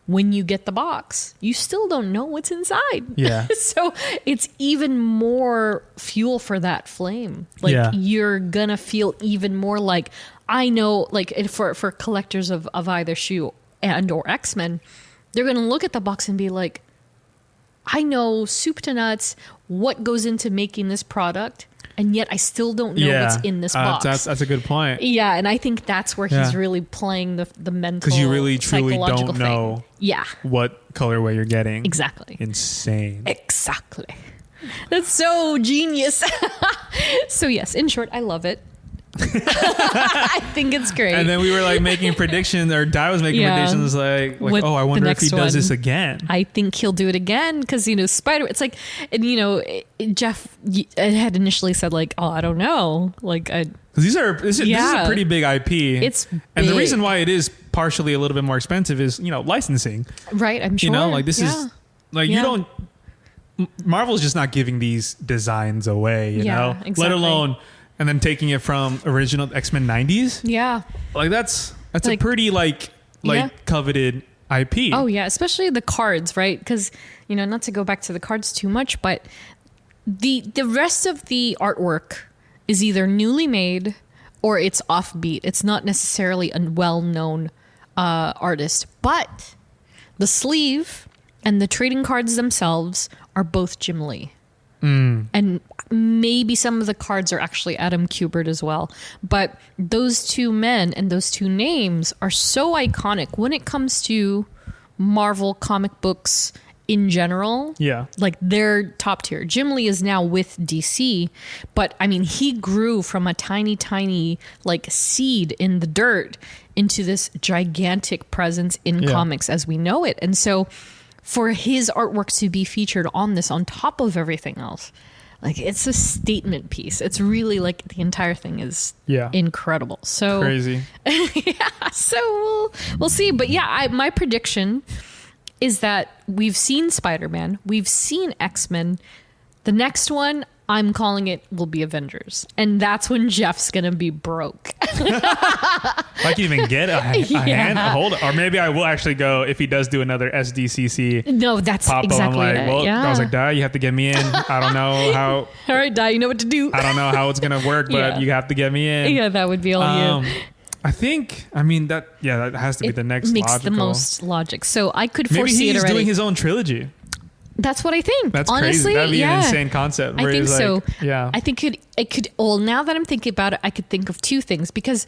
when you get the box, you still don't know what's inside. Yeah. So it's even more fuel for that flame. Like you're gonna feel even more like, I know, like for collectors of either shoe and or X-Men, they're gonna look at the box and be like, I know soup to nuts what goes into making this product, and yet I still don't know what's in this box. That's a good point. Yeah, and I think that's where he's really playing the mental, because you really truly psychological don't know what colorway you're getting. Exactly. Insane. Exactly. That's so genius. So yes, in short, I love it. I think it's great. And then we were like making predictions, or Dai was making predictions like oh, I wonder if he does this again. I think he'll do it again because Spider. It's like, and Jeff had initially said like, oh, I don't know, like because this is a pretty big IP. It's big. And the reason why it is partially a little bit more expensive is licensing. Right, I'm sure. Like this is like you don't. Marvel's just not giving these designs away, you know, exactly. let alone. And then taking it from original X-Men 90s. Yeah. Like that's like, a pretty like coveted IP. Oh yeah. Especially the cards, right? Because, not to go back to the cards too much, but the rest of the artwork is either newly made or it's offbeat. It's not necessarily a well-known artist, but the sleeve and the trading cards themselves are both Jim Lee. And maybe some of the cards are actually Adam Kubert as well. But those two men and those two names are so iconic when it comes to Marvel comic books in general. Yeah. Like they're top tier. Jim Lee is now with DC, but I mean, he grew from a tiny, tiny like seed in the dirt into this gigantic presence in comics as we know it. And so for his artwork to be featured on this on top of everything else, like it's a statement piece. It's really like the entire thing is incredible. So crazy. So we'll see. But my prediction is that we've seen Spider-Man, we've seen X-Men. The next one, I'm calling it will be Avengers. And that's when Jeff's going to be broke. I can even get a hand hold, or maybe I will actually go if he does do another SDCC. No, that's exactly I'm like, it. well, Yeah. I was like, Dai, you have to get me in. I don't know how. All right, Dai, you know what to do. I don't know how it's gonna work, but you have to get me in. Yeah, that would be all you. I think. I mean that. Yeah, that has to be the next. Makes logical. the most logic. So I could Maybe foresee it he's already. doing his own trilogy. That's what I think. That's honestly, crazy. That'd be an insane concept. I think so. Yeah. I think it could. Well, now that I'm thinking about it, I could think of two things because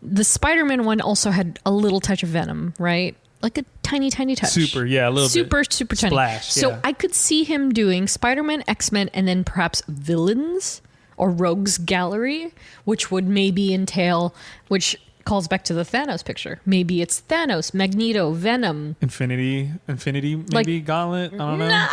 the Spider-Man one also had a little touch of Venom, right? Like a tiny touch. Super, yeah, a little bit. Super tiny. Splash, So yeah. I could see him doing Spider-Man, X-Men, and then perhaps villains or Rogues Gallery, which would maybe entail, which calls back to the Thanos picture. Maybe it's Thanos, Magneto, Venom, Infinity, maybe Gauntlet. I don't know. Nah,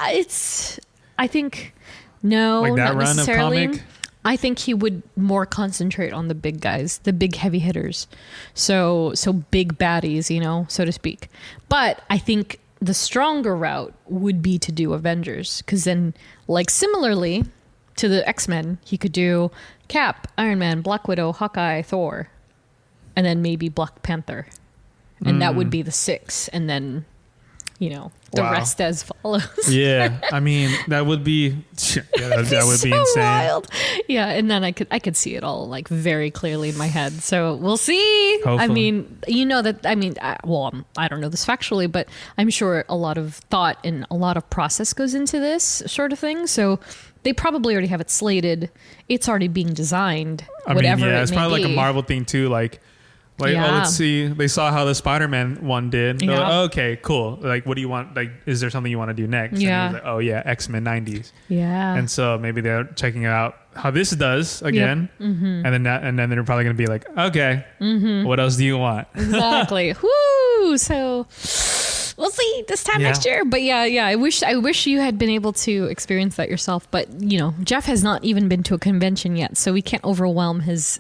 I think no, Like that not run of necessarily. comic? I think he would more concentrate on the big guys, the big heavy hitters. So big baddies, so to speak. But I think the stronger route would be to do Avengers, because then, like similarly to the X-Men, he could do Cap, Iron Man, Black Widow, Hawkeye, Thor, and then maybe Black Panther. And that would be the 6. And then, the Wow. rest as follows. Yeah, I mean that would be that would be so insane. wild. Yeah, and then I could see it all like very clearly in my head. So we'll see. Hopefully. I mean, I don't know this factually, but I'm sure a lot of thought and a lot of process goes into this sort of thing. So they probably already have it slated. It's already being designed. Whatever it's it may probably be. like a Marvel thing too. Like, Yeah. let's see. They saw how the Spider-Man one did. They're Yeah. like, oh, okay, cool. Like, what do you want? Like, is there something you want to do next? Yeah. And he was like, oh yeah, X-Men 90s. Yeah. And so maybe they're checking out how this does again, and then they're probably going to be like, okay, what else do you want? Exactly. Woo! So we'll see this time next year. But yeah. I wish you had been able to experience that yourself. But Jeff has not even been to a convention yet, so we can't overwhelm his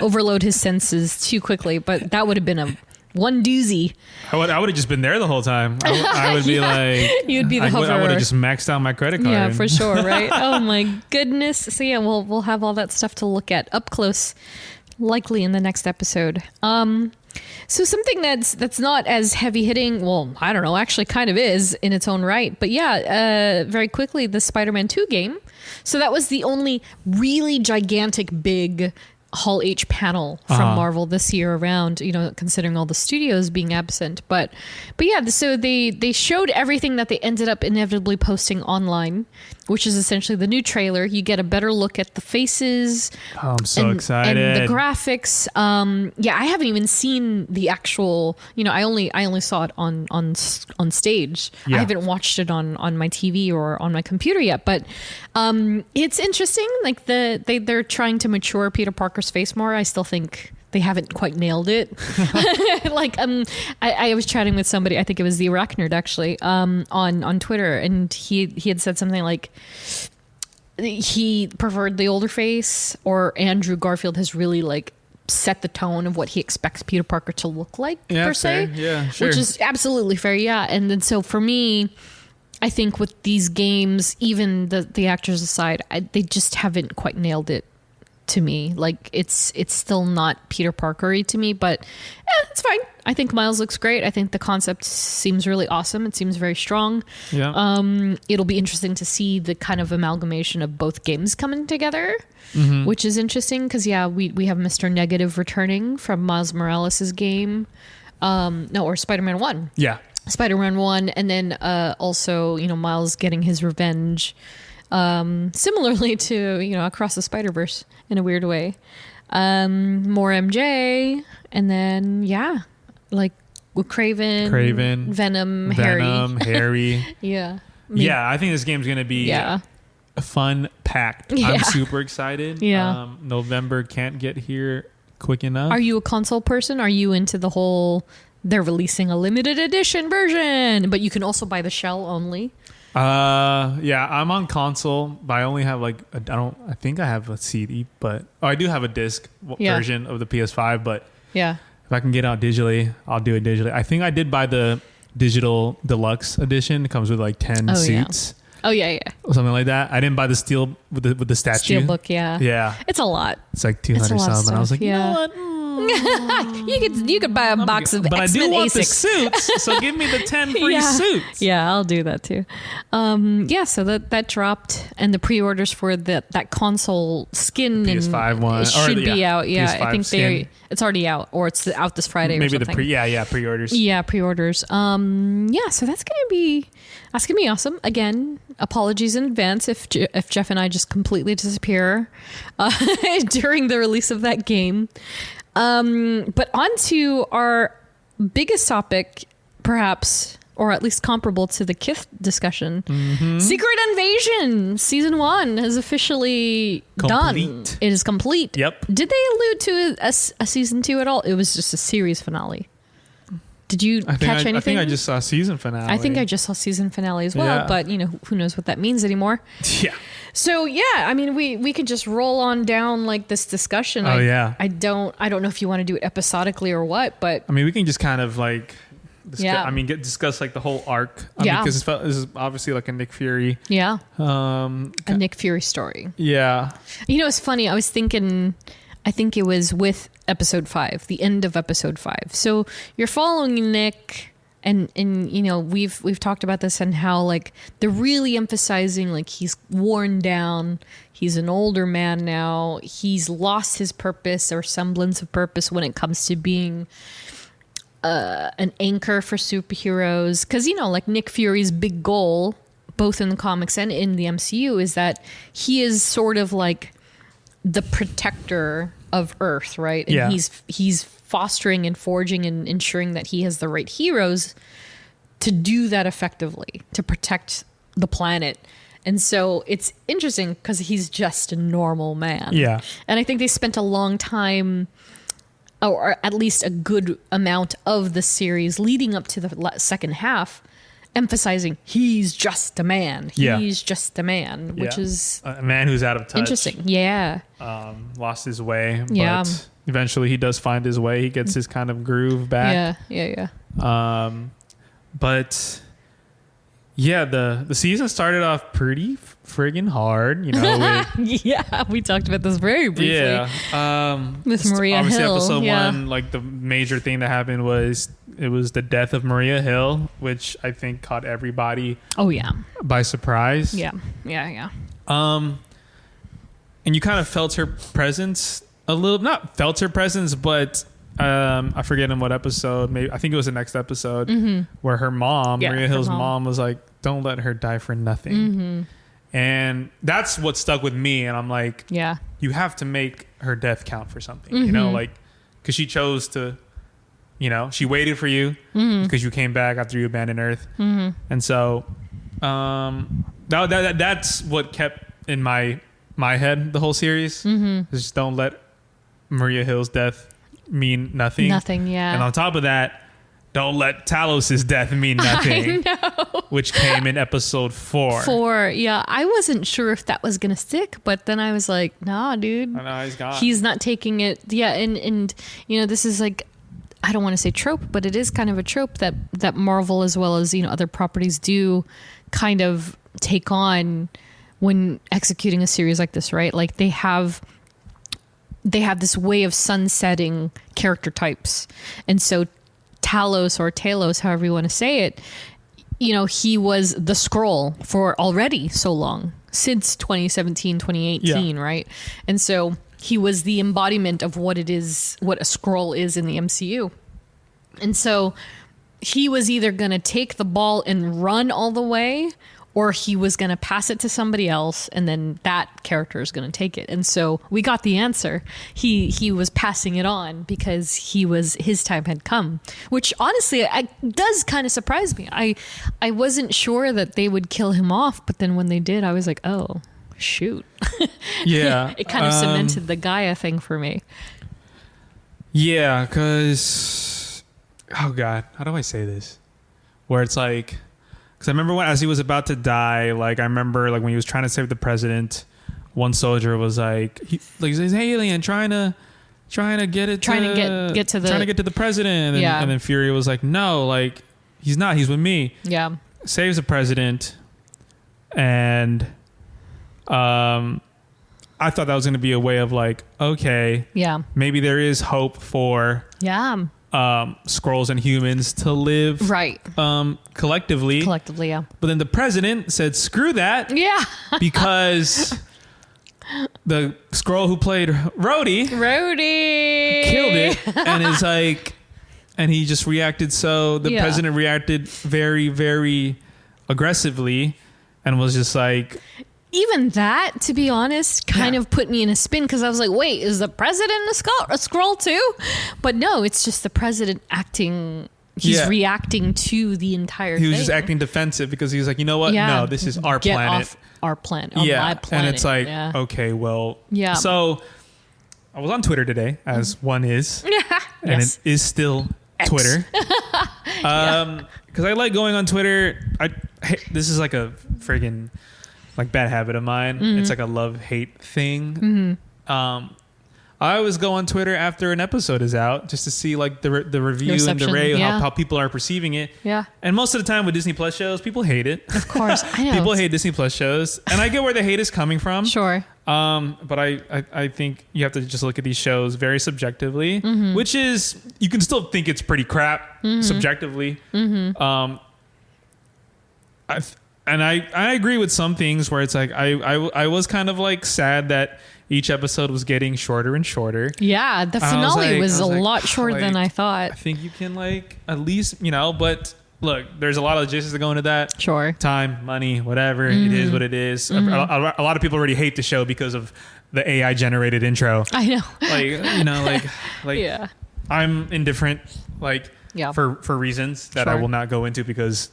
overload his senses too quickly. But that would have been a one doozy. I would have just been there the whole time. I would be like, You'd be the hover. I would have just maxed out my credit card. Yeah, for sure, right? Oh my goodness. So yeah, we'll have all that stuff to look at up close, likely in the next episode. So something that's not as heavy hitting, well, I don't know, actually kind of is in its own right. But yeah, very quickly, the Spider-Man 2 game. So that was the only really gigantic big Hall H panel from Marvel this year around, considering all the studios being absent. But yeah, so they showed everything that they ended up inevitably posting online, which is essentially the new trailer. You get a better look at the faces. Oh, I'm so excited. And the graphics. Yeah, I haven't even seen the actual, I only saw it on stage. Yeah. I haven't watched it on my TV or on my computer yet, but it's interesting. Like they're trying to mature Peter Parker's face more. I still think they haven't quite nailed it. Like I was chatting with somebody, I think it was the Arachnid actually, on Twitter, and he had said something like he preferred the older face, or Andrew Garfield has really like set the tone of what he expects Peter Parker to look like, per se. Fair. Yeah, sure. Which is absolutely fair, yeah. And then so for me, I think with these games, even the actors aside, they just haven't quite nailed it to me. Like it's still not Peter Parker-y to me, but it's fine. I think Miles looks great. I think the concept seems really awesome. It seems very strong. Yeah. It'll be interesting to see the kind of amalgamation of both games coming together, which is interesting because we have Mr. Negative returning from Miles Morales' game. Or Spider-Man 1. Yeah. Spider-Man 1, and then also, Miles getting his revenge, similarly to, Across the Spider-Verse in a weird way. More MJ, and then, like with Craven, Venom, Harry. Yeah. Yeah, I think this game's going to be fun, packed. Yeah. I'm super excited. Yeah. November can't get here quick enough. Are you a console person? Are you into the whole... They're releasing a limited edition version, but you can also buy the shell only. Yeah, I'm on console, but I only have I think I have a CD, but I do have a disc version of the PS5, but yeah, if I can get it out digitally, I'll do it digitally. I think I did buy the digital deluxe edition. It comes with like 10 suits. Oh yeah, yeah. Or something like that. I didn't buy the steel with the statue. Steelbook, yeah. Yeah. It's a lot. It's like 200 something. I was like, yeah. you know what? You could buy a box of but X-Men I do want the ASICs. suits, so give me the 10 free suits. Yeah, I'll do that too. So that dropped, and the pre-orders for that console skin PS5 and one it should be out. Yeah, PS5 I think it's already out, or it's out this Friday. Maybe or something. pre-orders. Yeah, pre-orders. So that's gonna be awesome. Again, apologies in advance if Jeff and I just completely disappear during the release of that game. But on to our biggest topic, perhaps, or at least comparable to the Kith discussion. Secret Invasion Season 1 is officially done. It is complete. Yep. Did they allude to a Season 2 at all? It was just a series finale. Did you catch anything? I think I just saw season finale. I think I just saw season finale as well, but who knows what that means anymore. Yeah. So we could just roll on down like this discussion. I don't know if you want to do it episodically or what, but I mean, we can just kind of like discuss like the whole arc. Because this is obviously like a Nick Fury. Yeah. A Nick Fury story. Yeah. It's funny. I was thinking, I think it was with episode 5, the end of episode 5. So you're following Nick, and we've talked about this and how like they're really emphasizing like he's worn down, he's an older man now, he's lost his purpose or semblance of purpose when it comes to being an anchor for superheroes. Because like Nick Fury's big goal, both in the comics and in the MCU, is that he is sort of like the protector of Earth, right? And he's fostering and forging and ensuring that he has the right heroes to do that effectively, to protect the planet. And so it's interesting because he's just a normal man. Yeah. And I think they spent a long time, or at least a good amount of the series leading up to the second half, emphasizing he's just a man. He's just a man, which is a man who's out of touch. Interesting. Yeah. Lost his way. Yeah. But eventually he does find his way. He gets his kind of groove back. Yeah. But yeah, the season started off pretty friggin' hard, yeah, we talked about this very briefly. Yeah. With Maria obviously Hill. Episode 1, like the major thing that happened was the death of Maria Hill, which I think caught everybody by surprise. Yeah. And you kind of felt her presence a little, not felt her presence, but I forget in what episode, maybe I think it was the next episode, where her mom, Maria Hill's mom, was like, don't let her die for nothing. And that's what stuck with me. And I'm like, you have to make her death count for something, like, because she chose to, she waited for you because you came back after you abandoned Earth. And so that's what kept in my head the whole series. Just don't let Maria Hill's death mean nothing. And on top of that, don't let Talos' death mean nothing. I know. Which came in episode 4. I wasn't sure if that was gonna stick, but then I was like, nah, dude. I know, he's gone. He's not taking it. Yeah, and this is like, I don't want to say trope, but it is kind of a trope that Marvel, as well as other properties, do kind of take on when executing a series like this, right? Like they have this way of sunsetting character types, and so Talos, however you want to say it, he was the Skrull for already so long, since 2017, 2018, right? And so he was the embodiment of what a Skrull is in the MCU. And so he was either going to take the ball and run all the way, or he was going to pass it to somebody else, and then that character is going to take it. And so we got the answer. He was passing it on because his time had come, which honestly does kind of surprise me. I wasn't sure that they would kill him off, but then when they did, I was like, oh, shoot. Yeah. It kind of cemented the Gaia thing for me. Yeah, because, oh God, how do I say this? Where it's like, because I remember as he was about to die, like I remember like when he was trying to save the president, one soldier was like, he's an alien trying to get to the president, and then Fury was like, no, like he's not, he's with me. Yeah, saves the president, And I thought that was going to be a way of like, okay, Yeah. maybe there is hope for Yeah. Skrulls and humans to live Right. collectively. Collectively, yeah. But then the president said, screw that, Yeah. because the Skrull who played Rhodey killed it, and is like, and he just reacted. So the president reacted very, very aggressively and was just like, Even that, to be honest, kind of put me in a spin, because I was like, wait, is the president a Skrull too? But no, it's just the president acting. He's reacting to the entire thing. He was just acting defensive because he was like, you know what? Yeah. No, this is our Get planet. off our planet. On my planet. And it's like, okay, well. Yeah. So I was on Twitter today, as one is. And Yes. it is still X. Twitter. Because I like going on Twitter. This is like a friggin' like bad habit of mine. It's like a love-hate thing. I always go on Twitter after an episode is out just to see like the review and the rate, how people are perceiving it. Yeah. And most of the time with Disney Plus shows, people hate it. Of course, I know. People hate Disney Plus shows, and I get where the hate is coming from. Sure. But I think you have to just look at these shows very subjectively, which is, you can still think it's pretty crap subjectively. I agree with some things where it's like I was kind of like sad that each episode was getting shorter and shorter. Yeah, the finale was a lot shorter than I thought. I think you can like at least, but look, there's a lot of logistics that go into that. Sure. Time, money, whatever. It is what it is. A lot of people already hate the show because of the AI generated intro. I know. Like Yeah. I'm indifferent, for reasons that I will not go into because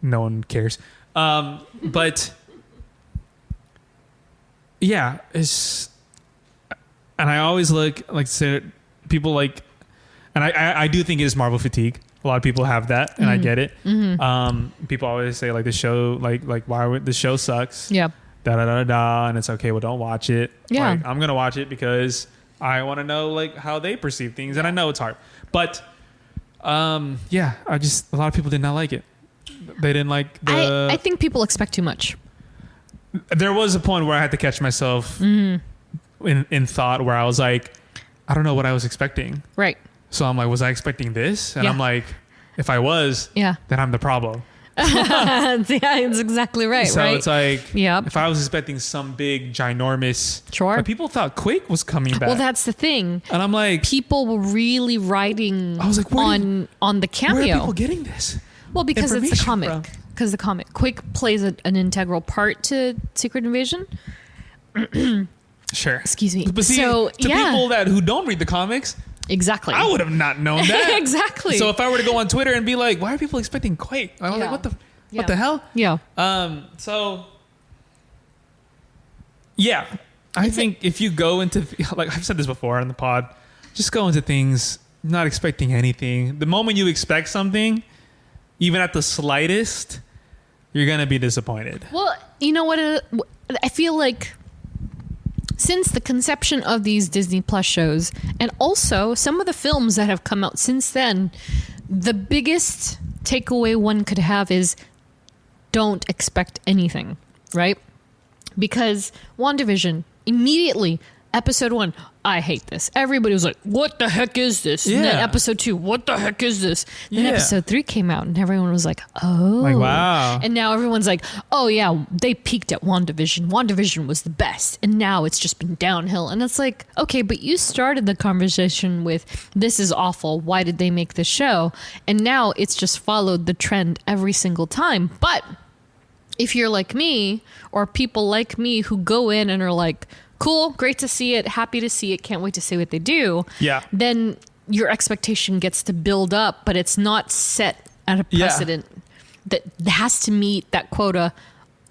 no one cares. But yeah, and I always look people like, and I do think it is Marvel fatigue. A lot of people have that, and I get it. People always say like the show, like why would the show sucks? Yeah. Da da da da, and it's okay. Well, don't watch it. Yeah. Like, I'm gonna watch it because I want to know like how they perceive things, and I know it's hard. But a lot of people did not like it. They didn't like the. I think people expect too much. There was a point where I had to catch myself in thought, where I was like, I don't know what I was expecting. Right. So I'm like, was I expecting this? And I'm like, if I was, then I'm the problem. Yeah, it's exactly right. So right? it's like, Yep. if I was expecting some big, ginormous. Sure. Like, people thought Quake was coming back. Well, that's the thing. And I'm like, people were really writing I was like, on the cameo. Where are people getting this? Well, because it's the comic. From? Because the comic. Quake plays an integral part to Secret Invasion. Sure. Excuse me. But see, to people who don't read the comics, exactly, I would have not known that. Exactly. So if I were to go on Twitter and be like, why are people expecting Quake? I was like, what the hell? Yeah. So yeah, I think if you go into, like I've said this before on the pod, just go into things not expecting anything. The moment you expect something, even at the slightest, you're going to be disappointed. Well, you know what? I feel like since the conception of these Disney Plus shows, and also some of the films that have come out since then, the biggest takeaway one could have is don't expect anything, right? Because WandaVision, immediately, episode 1, I hate this. Everybody was like, what the heck is this? And then episode 2, what the heck is this? Then episode 3 came out and everyone was like, oh. Like, wow. And now everyone's like, oh yeah, they peaked at WandaVision. WandaVision was the best. And now it's just been downhill. And it's like, okay, but you started the conversation with, this is awful. Why did they make this show? And now it's just followed the trend every single time. But if you're like me, or people like me who go in and are like, cool, great to see it, happy to see it, can't wait to see what they do. Yeah. Then your expectation gets to build up, but it's not set at a precedent that has to meet that quota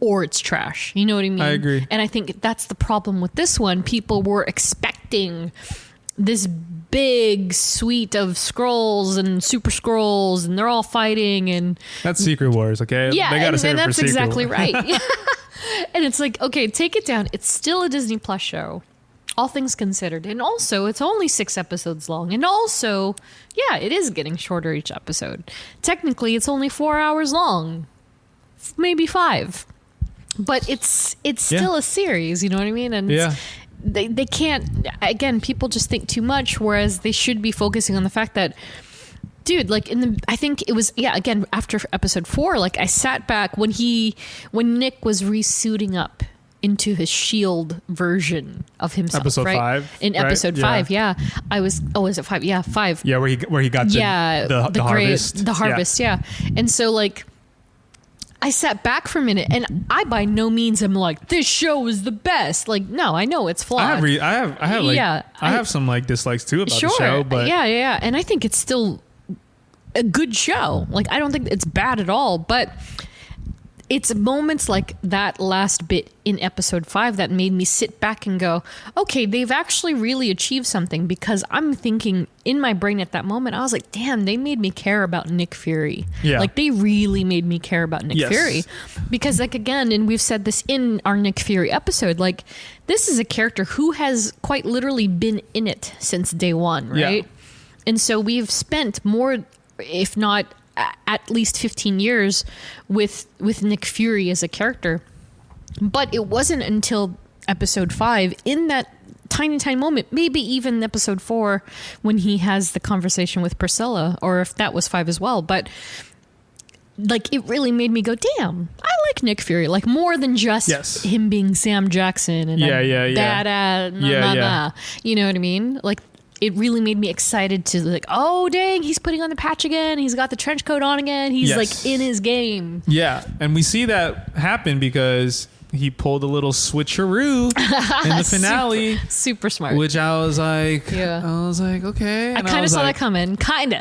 or it's trash. You know what I mean? I agree. And I think that's the problem with this one. People were expecting this big suite of Skrulls and Super Skrulls, and they're all fighting, and that's Secret Wars, okay? Yeah, they gotta and that's for exactly right. And it's like, okay, take it down. It's still a Disney Plus show, all things considered. And also, it's only 6 episodes long. And also, yeah, it is getting shorter each episode. Technically, it's only 4 hours long. Maybe 5. but it's still a series, you know what I mean? And they can't, again, people just think too much, whereas they should be focusing on the fact that, dude, like I think it was, again, after episode 4, like I sat back when Nick was resuiting up into his shield version of himself. Episode right? 5. In episode 5, I was, is it 5? Yeah, 5. Yeah, where he got the harvest. The harvest, yeah. And so like, I sat back for a minute, and I by no means am like, this show is the best. Like, no, I know it's flawed. I have some like dislikes too about the show, but yeah, and I think it's still a good show. Like, I don't think it's bad at all, but it's moments like that last bit in episode 5 that made me sit back and go, okay, they've actually really achieved something, because I'm thinking in my brain at that moment, I was like, damn, they made me care about Nick Fury. Yeah. Like, they really made me care about Nick Fury. Because, like, again, and we've said this in our Nick Fury episode, like, this is a character who has quite literally been in it since day one, right? Yeah. And so we've spent more, if not at least 15 years with Nick Fury as a character. But it wasn't until episode 5, in that tiny moment, maybe even episode 4, when he has the conversation with Priscilla, or if that was 5 as well. But like, it really made me go, damn, I like Nick Fury, like, more than just him being Sam Jackson and you know what I mean? Like, it really made me excited to, like, oh, dang, he's putting on the patch again. He's got the trench coat on again. He's like in his game. Yeah. And we see that happen because he pulled a little switcheroo in the finale. Super smart. Which I was like, okay. And I kind of saw that coming. Kind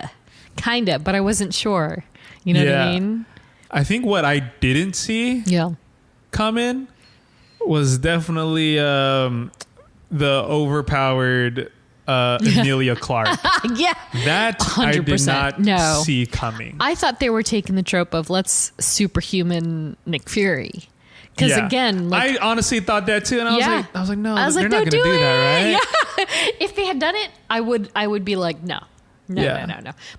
of, but I wasn't sure. You know what I mean? I think what I didn't see coming was definitely the overpowered Emilia Clarke. That 100%. I did not see coming. I thought they were taking the trope of let's superhuman Nick Fury. Because again, like, I honestly thought that too, and I was like, no, they're not going to do that, right? Yeah. If they had done it, I would be like, no.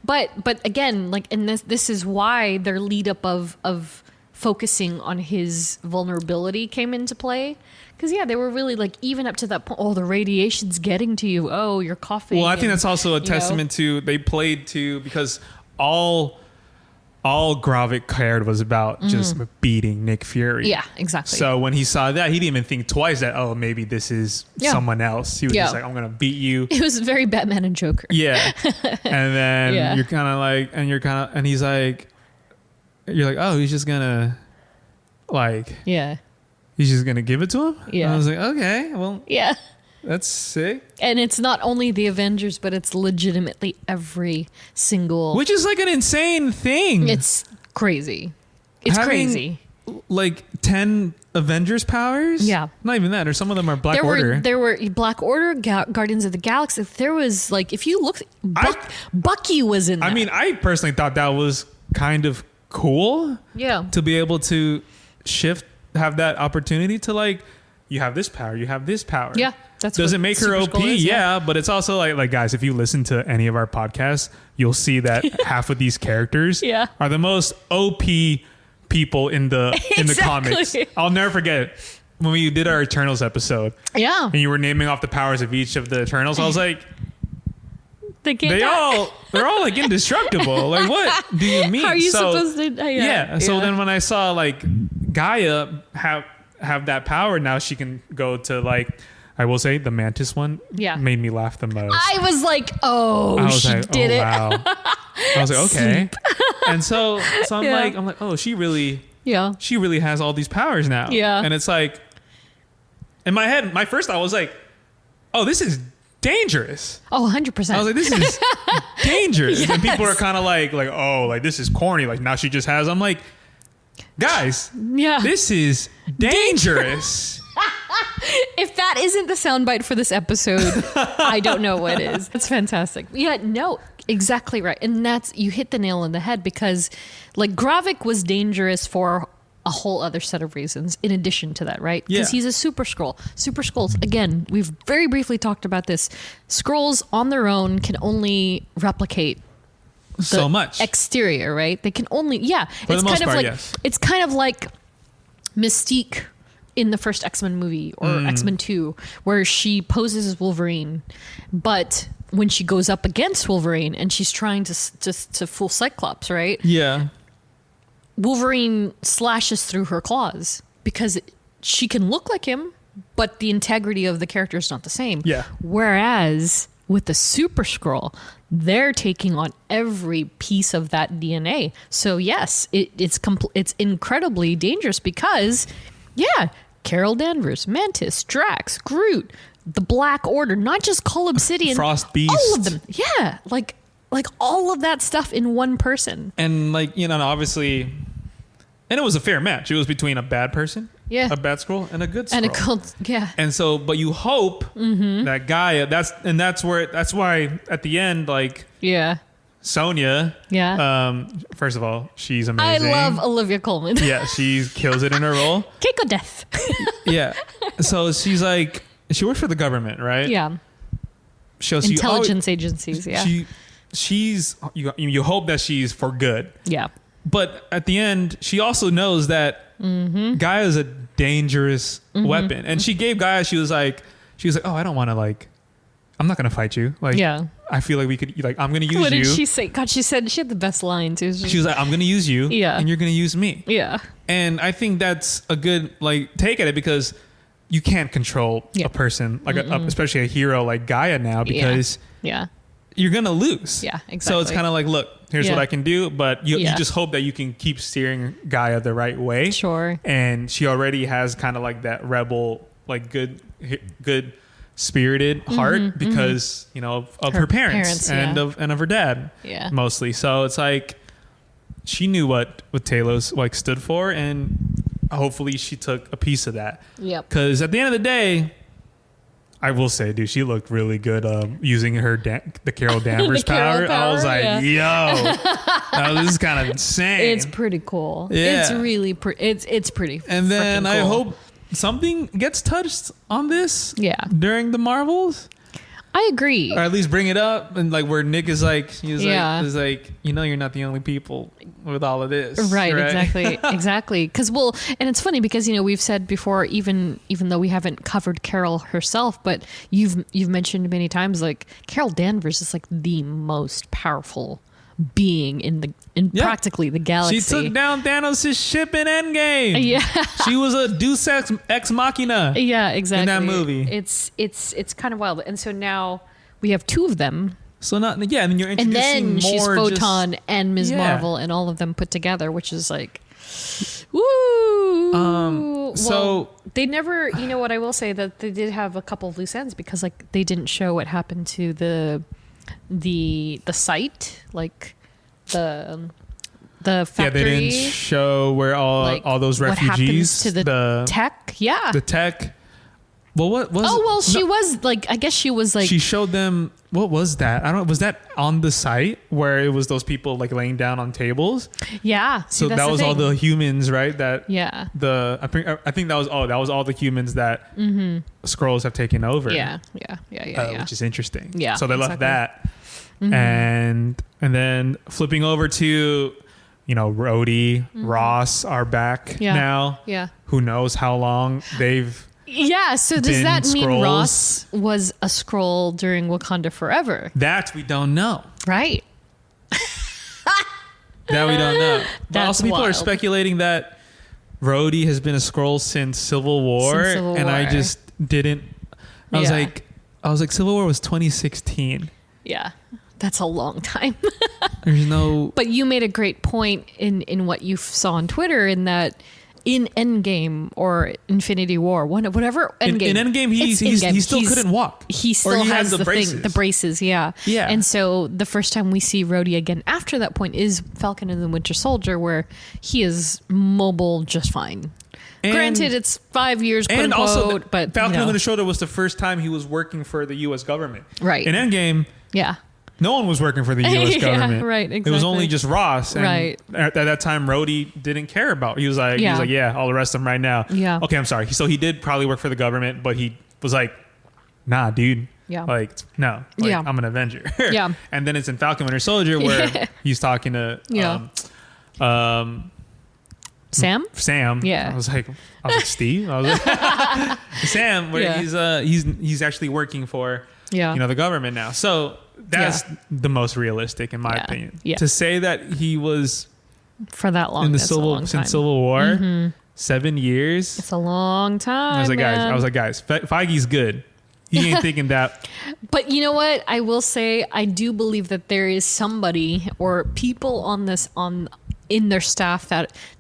But again, like, and this is why their lead up of focusing on his vulnerability came into play. Because, they were really, like, even up to that point, oh, the radiation's getting to you. Oh, you're coughing. Well, I think that's also a testament to, they played to, because all Gravik cared was about just beating Nick Fury. Yeah, exactly. So when he saw that, he didn't even think twice that, oh, maybe this is someone else. He was just like, I'm going to beat you. It was very Batman and Joker. Yeah. And then you're kind of like, and he's like, you're like, oh, he's just going to, like... Yeah. He's just going to give it to him? Yeah. And I was like, okay, well... Yeah. That's sick. And it's not only the Avengers, but it's legitimately every single... Which is like an insane thing. It's crazy. It's crazy. Like 10 Avengers powers? Yeah. Not even that. Or some of them are Black Order. There were Black Order, Guardians of the Galaxy. There was, like, if you look... Bucky was in that. I mean, I personally thought that was kind of cool. Yeah. To be able to have that opportunity to, like, you have this power, you have this power. Yeah. Does it make her OP? Yeah, but it's also like, guys, if you listen to any of our podcasts, you'll see that half of these characters are the most OP people in the comics. I'll never forget when we did our Eternals episode. Yeah. And you were naming off the powers of each of the Eternals. I was like, they're all like indestructible. Like, what do you mean? How are you supposed to? So then when I saw like Gaia have that power, now she can go to, like, I will say the Mantis one made me laugh the most. I was like, she did it. Wow. I was like, okay. And so I'm like, oh, she really has all these powers now. Yeah. And it's like, in my head, my first thought was like, oh, this is dangerous. Oh, 100%. I was like, this is dangerous. Yes. And people are kind of like, oh, like, this is corny. Like, now she just has, I'm like, guys, this is dangerous. If that isn't the soundbite for this episode, I don't know what is. It's fantastic. Yeah, no, exactly right. And you hit the nail on the head, because, like, Gravik was dangerous for a whole other set of reasons in addition to that, right? Because he's a super Skrull. Super Skrulls, again, we've very briefly talked about this. Skrulls on their own can only replicate so much exterior, right? They can only, for the most part, it's kind of like Mystique in the first X-Men movie or X-Men 2, where she poses as Wolverine, but when she goes up against Wolverine and she's trying to fool Cyclops, right? Yeah. Wolverine slashes through her claws because she can look like him, but the integrity of the character is not the same. Yeah. Whereas with the Super Skrull, they're taking on every piece of that DNA. So yes, it's incredibly dangerous because, yeah, Carol Danvers, Mantis, Drax, Groot, the Black Order, not just Cull Obsidian, Frost Beast, all of them. Yeah, like all of that stuff in one person. And like, you know, obviously, and it was a fair match. It was between a bad person, a bad Skrull, and a good Skrull. And a cult, yeah. And so, but you hope that Gaia, that's why at the end, like, yeah, Sonya, first of all, she's amazing. I love Olivia Colman. Yeah, she kills it in her role. Keiko Death. Yeah. So she's like, she works for the government, right? Yeah. Intelligence agencies, yeah. She's you hope that she's for good. Yeah. But at the end, she also knows that Gaia is a dangerous weapon. And she gave Gaia, she was like, oh, I don't want to, like, I'm not going to fight you. Like, yeah. I feel like we could, like, I'm going to use you. What did she say? God, she said, she had the best line too. She was like, I'm going to use you. Yeah. And you're going to use me. Yeah. And I think that's a good, like, take at it because you can't control a person, like especially a hero like Gaia now, because you're going to lose. Yeah, exactly. So it's kind of like, look, here's what I can do, but you just hope that you can keep steering Gaia the right way. Sure. And she already has kind of like that rebel, like good spirited heart because, you know, of her parents and of her dad mostly. So it's like she knew what Talos like stood for, and hopefully she took a piece of that. Yep. Because at the end of the day, I will say, dude, she looked really good using her the Carol Danvers power. I was like, yo, this is kind of insane. It's pretty cool. Yeah. It's really it's pretty. And then cool. I hope something gets touched on this. During the Marvels. I agree. Or at least bring it up, and like where Nick is like, is like, you know, you're not the only people with all of this, right? Exactly. Because and it's funny because, you know, we've said before, even though we haven't covered Carol herself, but you've mentioned many times, like, Carol Danvers is like the most powerful being in practically the galaxy. She took down Thanos' ship in Endgame. Yeah. She was a Deus Ex Machina. Yeah, exactly. In that movie. It's kind of wild. And so now we have two of them. So and then you're introducing and then more she's Photon and Ms. Marvel and all of them put together, which is like, woo. So they never, you know what, I will say that they did have a couple of loose ends because, like, they didn't show what happened to the site, like the factory. Yeah, they didn't show where all those refugees, what happens to the tech. Yeah, the tech. Well, what was? Oh well, she was like, I guess she was like. She showed them. What was that? I don't. Was that on the site where it was those people like laying down on tables? Yeah. So that was all the humans, right? That I think that was all the humans that Skrulls have taken over. Yeah. Which is interesting. Yeah. So they left that, and then flipping over to, you know, Rhodey, Ross are back now. Yeah. Who knows how long they've. Yeah, so does that mean Skrulls? Ross was a Skrull during Wakanda Forever? That we don't know. Right. That we don't know. But That's also people wild. are speculating that Rhodey has been a Skrull since Civil War. And I just didn't. I was like, Civil War was 2016. Yeah. That's a long time. There's no. But you made a great point in what you saw on Twitter, in that in Endgame or Infinity War, whatever Endgame. In Endgame, he still couldn't walk. He still has the braces. Thing, the braces, yeah. And so the first time we see Rhodey again after that point is Falcon and the Winter Soldier, where he is mobile just fine. And granted, it's 5 years, quote and unquote, also, but Falcon and the Winter Soldier was the first time he was working for the U.S. government. Right. In Endgame, no one was working for the U.S. government. Right, exactly. It was only just Ross. And at that time, Rhodey didn't care about. He was like, I'll arrest him right now. Yeah. Okay, I'm sorry. So he did probably work for the government, but he was like, nah, dude. Yeah. Like, no. Like, I'm an Avenger. Yeah. And then it's in Falcon Winter Soldier where he's talking to Sam. Yeah. I was like Steve. I was like Sam, where he's actually working for the government now. So that's the most realistic in my opinion. Yeah. To say that he was for that long in the Civil War, 7 years. It's a long time. I was like, guys, Feige's good. He ain't thinking that. But you know what? I will say I do believe that there is somebody or people in their staff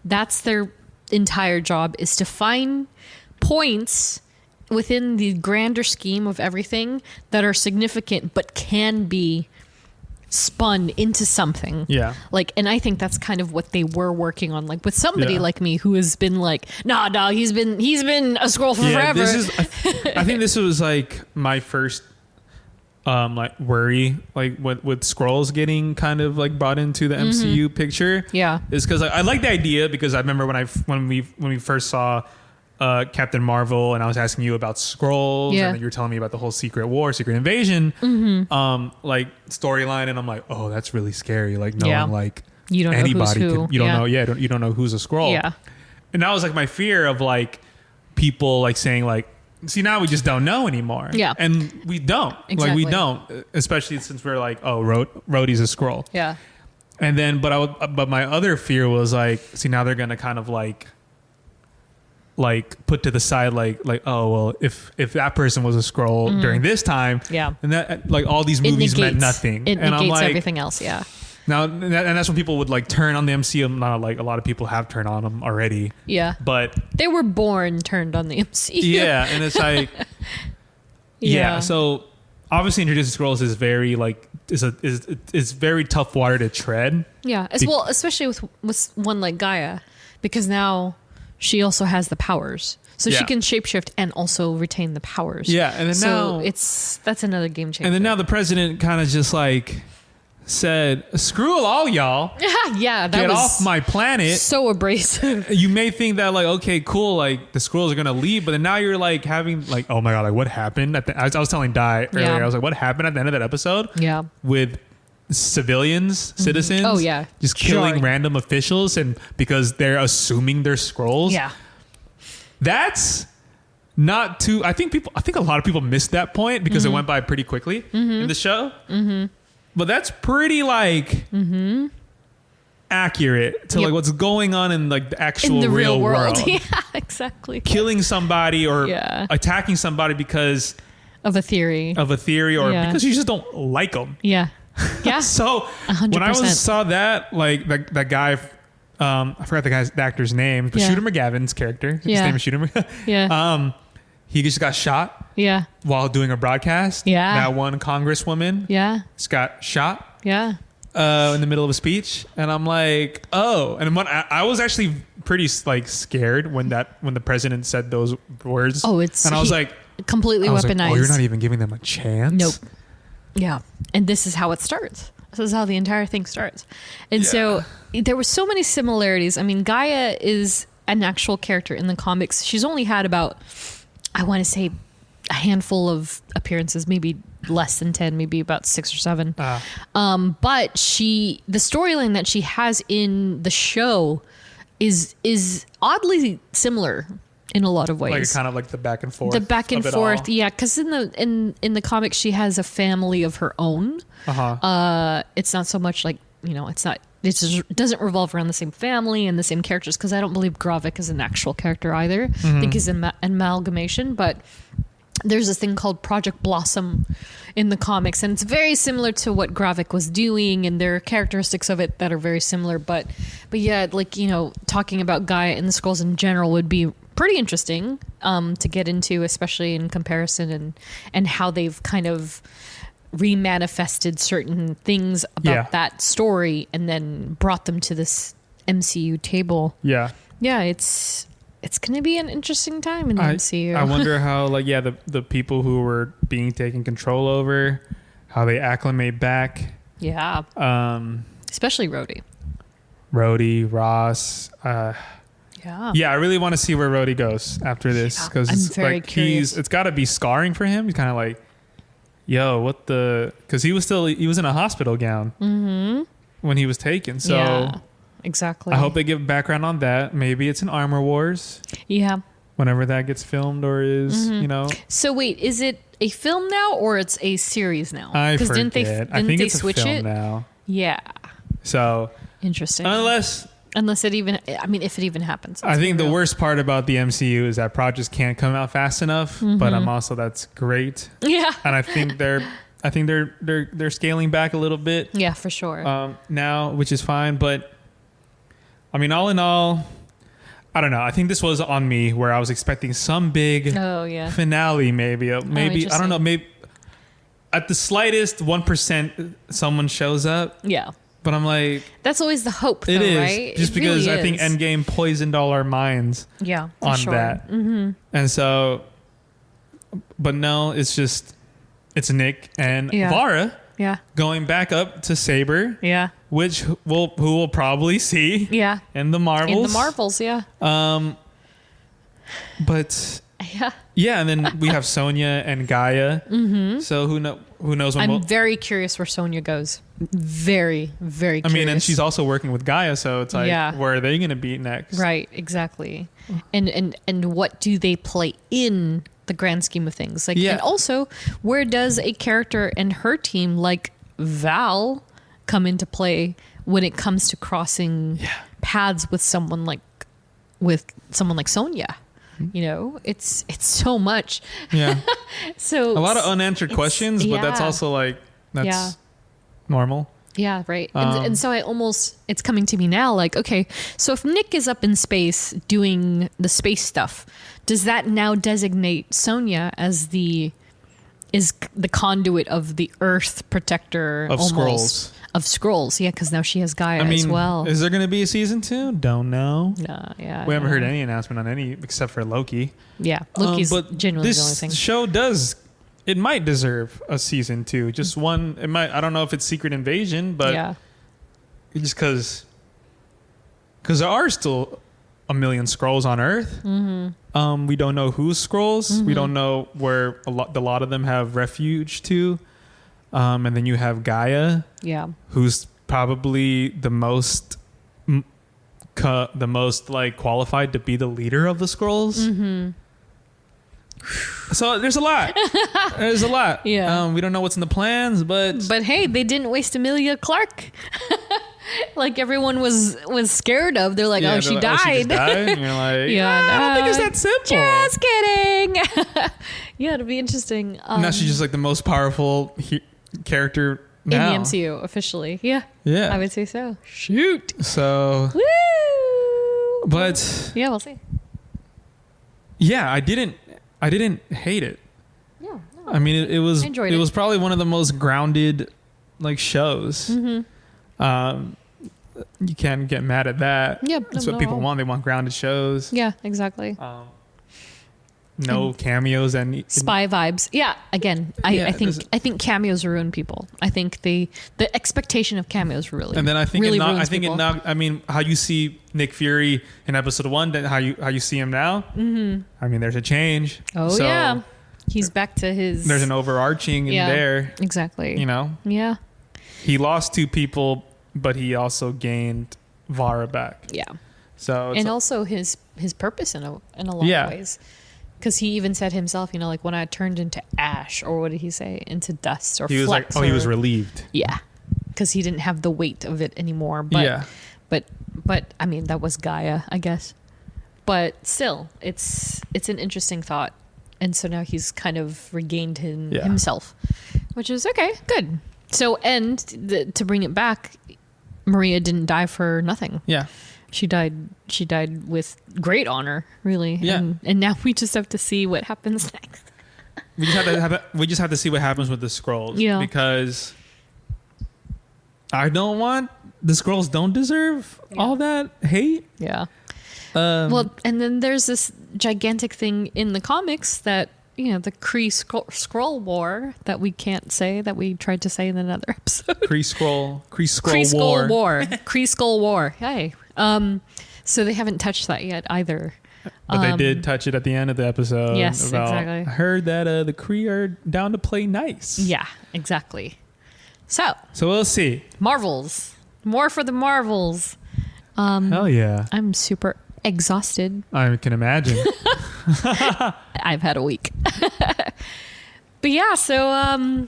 that's their entire job is to find points within the grander scheme of everything that are significant but can be spun into something. Yeah. Like, and I think that's kind of what they were working on. Like with somebody like me who has been like, nah, dog, he's been a Skrull for forever. I think this was like my first like worry, like with Skrulls getting kind of like brought into the MCU picture. Yeah. Is because I like the idea because I remember when we first saw Captain Marvel, and I was asking you about Skrulls, and then you were telling me about the whole Secret Invasion, like storyline, and I'm like, oh, that's really scary. Like knowing like you don't anybody, know you don't know who's a Skrull. Yeah, and that was like my fear of like people like saying like, see, now we just don't know anymore. Yeah, and we don't. Exactly. Like we don't, especially since we're like, oh, Rhodey's a Skrull. Yeah, and then but my other fear was like, see, now they're gonna kind of like put to the side like oh well if that person was a Skrull during this time, and that like all these movies meant nothing. It and negates I'm like, everything else. Yeah. Now and that's when people would like turn on the MCU. Not like a lot of people have turned on them already. Yeah. But they were born turned on the MCU. Yeah, and it's like so obviously introducing Skrulls is very like is very tough water to tread. Yeah, well, especially with one like Gaia, because now she also has the powers, so she can shapeshift and also retain the powers. Yeah, and then now that's another game changer. And then now the president kind of just like said, "Screw all y'all." Yeah, that get was off my planet. So abrasive. You may think that like, okay, cool, like the Skrulls are gonna leave, but then now you're like having like, oh my god, like what happened? I was telling Dai earlier. I was like, what happened at the end of that episode? Yeah, with citizens. Oh yeah, just killing random officials, and because they're assuming they're Skrulls. Yeah, that's not too. I think a lot of people missed that point because it went by pretty quickly in the show. But that's pretty like accurate to like what's going on in like the actual in the real world. world. Yeah, exactly. Killing somebody or attacking somebody because of a theory or because you just don't like them. Yeah. Yeah. So 100%. When I saw that, like that guy, I forgot the actor's name, but Shooter McGavin's character, his name is Shooter McGavin. He just got shot. Yeah. While doing a broadcast. Yeah. That one congresswoman. Yeah. Just got shot. Yeah. In the middle of a speech, and I'm like, oh, and when I was actually pretty like scared when the president said those words. Oh, and I was like, completely weaponized. Like, oh, you're not even giving them a chance. Nope. Yeah. And this is how it starts. This is how the entire thing starts. And so there were so many similarities. I mean, Gaia is an actual character in the comics. She's only had about, I want to say, a handful of appearances, maybe less than 10, maybe about 6 or 7. But the storyline that she has in the show is oddly similar in a lot of ways. Like kind of like the back and forth. The back and forth, yeah. Because in the comics, she has a family of her own. It's not so much like, it just doesn't revolve around the same family and the same characters, because I don't believe Gravik is an actual character either. I think he's an amalgamation, but there's this thing called Project Blossom in the comics, and it's very similar to what Gravik was doing, and there are characteristics of it that are very similar. But yeah, like, talking about Gaia and the Skrulls in general would be pretty interesting to get into, especially in comparison and how they've kind of remanifested certain things about that story and then brought them to this MCU table. Yeah, it's going to be an interesting time in the MCU. I wonder how, the people who were being taken control over, how they acclimate back. Yeah. Especially Rhodey, Ross. Yeah, I really want to see where Rhodey goes after this, because it's like it's got to be scarring for him. He's kind of like, yo, because he was in a hospital gown when he was taken. So exactly. I hope they give background on that. Maybe it's an Armor Wars. Yeah. Whenever that gets filmed or is, So wait, is it a film now or it's a series now? I forget. Didn't they switch a film it now. Yeah. So interesting. Unless it even, if it even happens. I think the worst part about the MCU is that projects can't come out fast enough. But I'm also that's great. Yeah. And I think they're scaling back a little bit. Yeah, for sure. Now, which is fine. But I mean, all in all, I don't know. I think this was on me where I was expecting some big finale, maybe. I don't know. Maybe at the slightest 1% someone shows up. Yeah. But I'm like, that's always the hope, though, it is, right? just because I think Endgame poisoned all our minds on that. Mm-hmm. And so, but no, it's Nick and Vara going back up to Saber. Yeah. Who will probably see in the Marvels. In the Marvels, yeah. But and then we have Sonya and Gaia. Mm-hmm. So who knows when I'm very curious where Sonya goes. Very, very curious. I mean, and she's also working with Gaia, so it's like, where are they going to be next? Right, exactly. And what do they play in the grand scheme of things? Like, and also, where does a character and her team like Val come into play when it comes to crossing paths with someone like Sonya? You know, it's so much. Yeah. So a lot of unanswered questions, but that's also like that's normal. Yeah, right. And so it's coming to me now like, okay, so if Nick is up in space doing the space stuff, does that now designate Sonya as the conduit of the Earth protector of Skrulls? Of Skrulls, because now she has Gaia as well. Is there going to be a season 2? Don't know. We haven't heard any announcement on any except for Loki. Yeah, Loki's generally the only thing. This show it might deserve a season 2. Just one. It might. I don't know if it's Secret Invasion, but just because there are still a million Skrulls on Earth. Mm-hmm. We don't know who's Skrulls. Mm-hmm. We don't know where a lot of them have refuge to. And then you have Gaia, who's probably the most like qualified to be the leader of the Skrulls. Mm-hmm. So there's a lot. Yeah. We don't know what's in the plans, but hey, they didn't waste Emilia Clarke. Like everyone was scared of. They're like, she died. She just died. And you're like, I don't think it's that simple. Just kidding. It'll be interesting. Now she's just like the most powerful character now. In the MCU officially. Yeah. I would say so. Shoot. So. Woo. But. Yeah, we'll see. Yeah, I didn't hate it. Yeah. No, I mean, it was probably one of the most grounded like shows. Mm-hmm. You can't get mad at that. Yep. That's what people want. They want grounded shows. Yeah, exactly. No cameos and spy vibes. Yeah, again, I think cameos ruin people. I think the expectation of cameos really. And then I think really I mean, how you see Nick Fury in episode 1, then how you see him now. Mm-hmm. I mean, there's a change. Oh so yeah, he's back to his. There's an overarching in there. Exactly. You know. Yeah. He lost 2 people, but he also gained Vara back. Yeah. So and also his purpose in a lot of ways. Because he even said himself, like when I turned into ash, or what did he say? Into dust or he was flex. He was relieved. Yeah. Because he didn't have the weight of it anymore. But, but I mean, that was Gaia, I guess. But still, it's an interesting thought. And so now he's kind of regained himself, which is okay, good. So, to bring it back, Maria didn't die for nothing. Yeah. She died with great honor, really. Yeah. And now we just have to see what happens next. We just have to see what happens with the Skrulls. Yeah. Because the Skrulls don't deserve all that hate. Yeah. Well, and then there's this gigantic thing in the comics that, the Kree Skrull War that we can't say, that we tried to say in another episode. Kree Skrull War. Kree Skrull War. Hey. So they haven't touched that yet either. But they did touch it at the end of the episode. Yes, exactly. I heard that the Kree are down to play nice. Yeah, exactly. So we'll see. Marvels. More for the Marvels. Hell yeah. I'm super exhausted. I can imagine. I've had a week. But yeah, so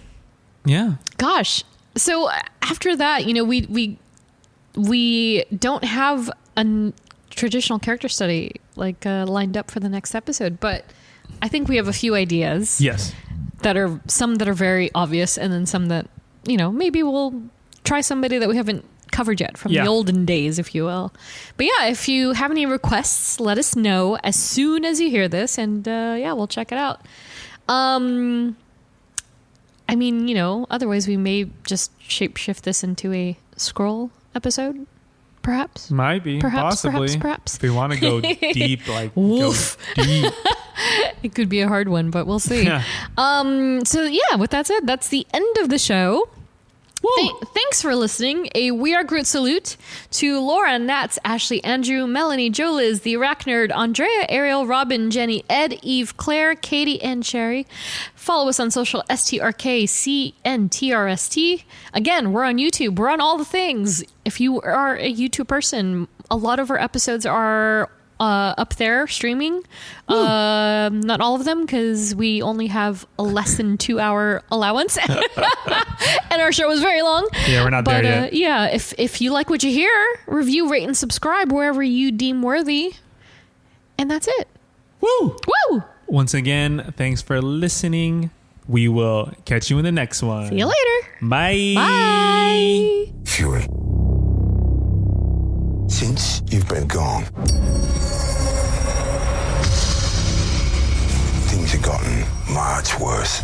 yeah. Gosh. So after that, you know, we don't have a traditional character study like lined up for the next episode, but I think we have a few ideas. Yes. That are some that are very obvious, and then some that, you know, maybe we'll try somebody that we haven't covered yet from the olden days, if you will. But yeah, if you have any requests, let us know as soon as you hear this, and we'll check it out. I mean, you know, otherwise we may just shapeshift this into a scroll episode, perhaps. Might be, possibly. Perhaps. If we want to go deep, like Woof. go deep. It could be a hard one, but we'll see. Yeah. So yeah, with that said, that's the end of the show. Thanks for listening. A We Are Groot salute to Laura, Nats, Ashley, Andrew, Melanie, Joe Liz, the Iraq Nerd, Andrea, Ariel, Robin, Jenny, Ed, Eve, Claire, Katie, and Sherry. Follow us on social, STRKCNTRST. Again, we're on YouTube. We're on all the things. If you are a YouTube person, a lot of our episodes are up there streaming. Not all of them, because we only have a less than 2 hour allowance. And our show is very long. Yeah, we're not there yet. Yeah, if you like what you hear, review, rate, and subscribe wherever you deem worthy. And that's it. Woo! Woo! Once again, thanks for listening. We will catch you in the next one. See you later. Bye. Bye. Fury. Since you've been gone, things have gotten much worse.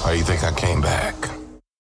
How do you think I came back?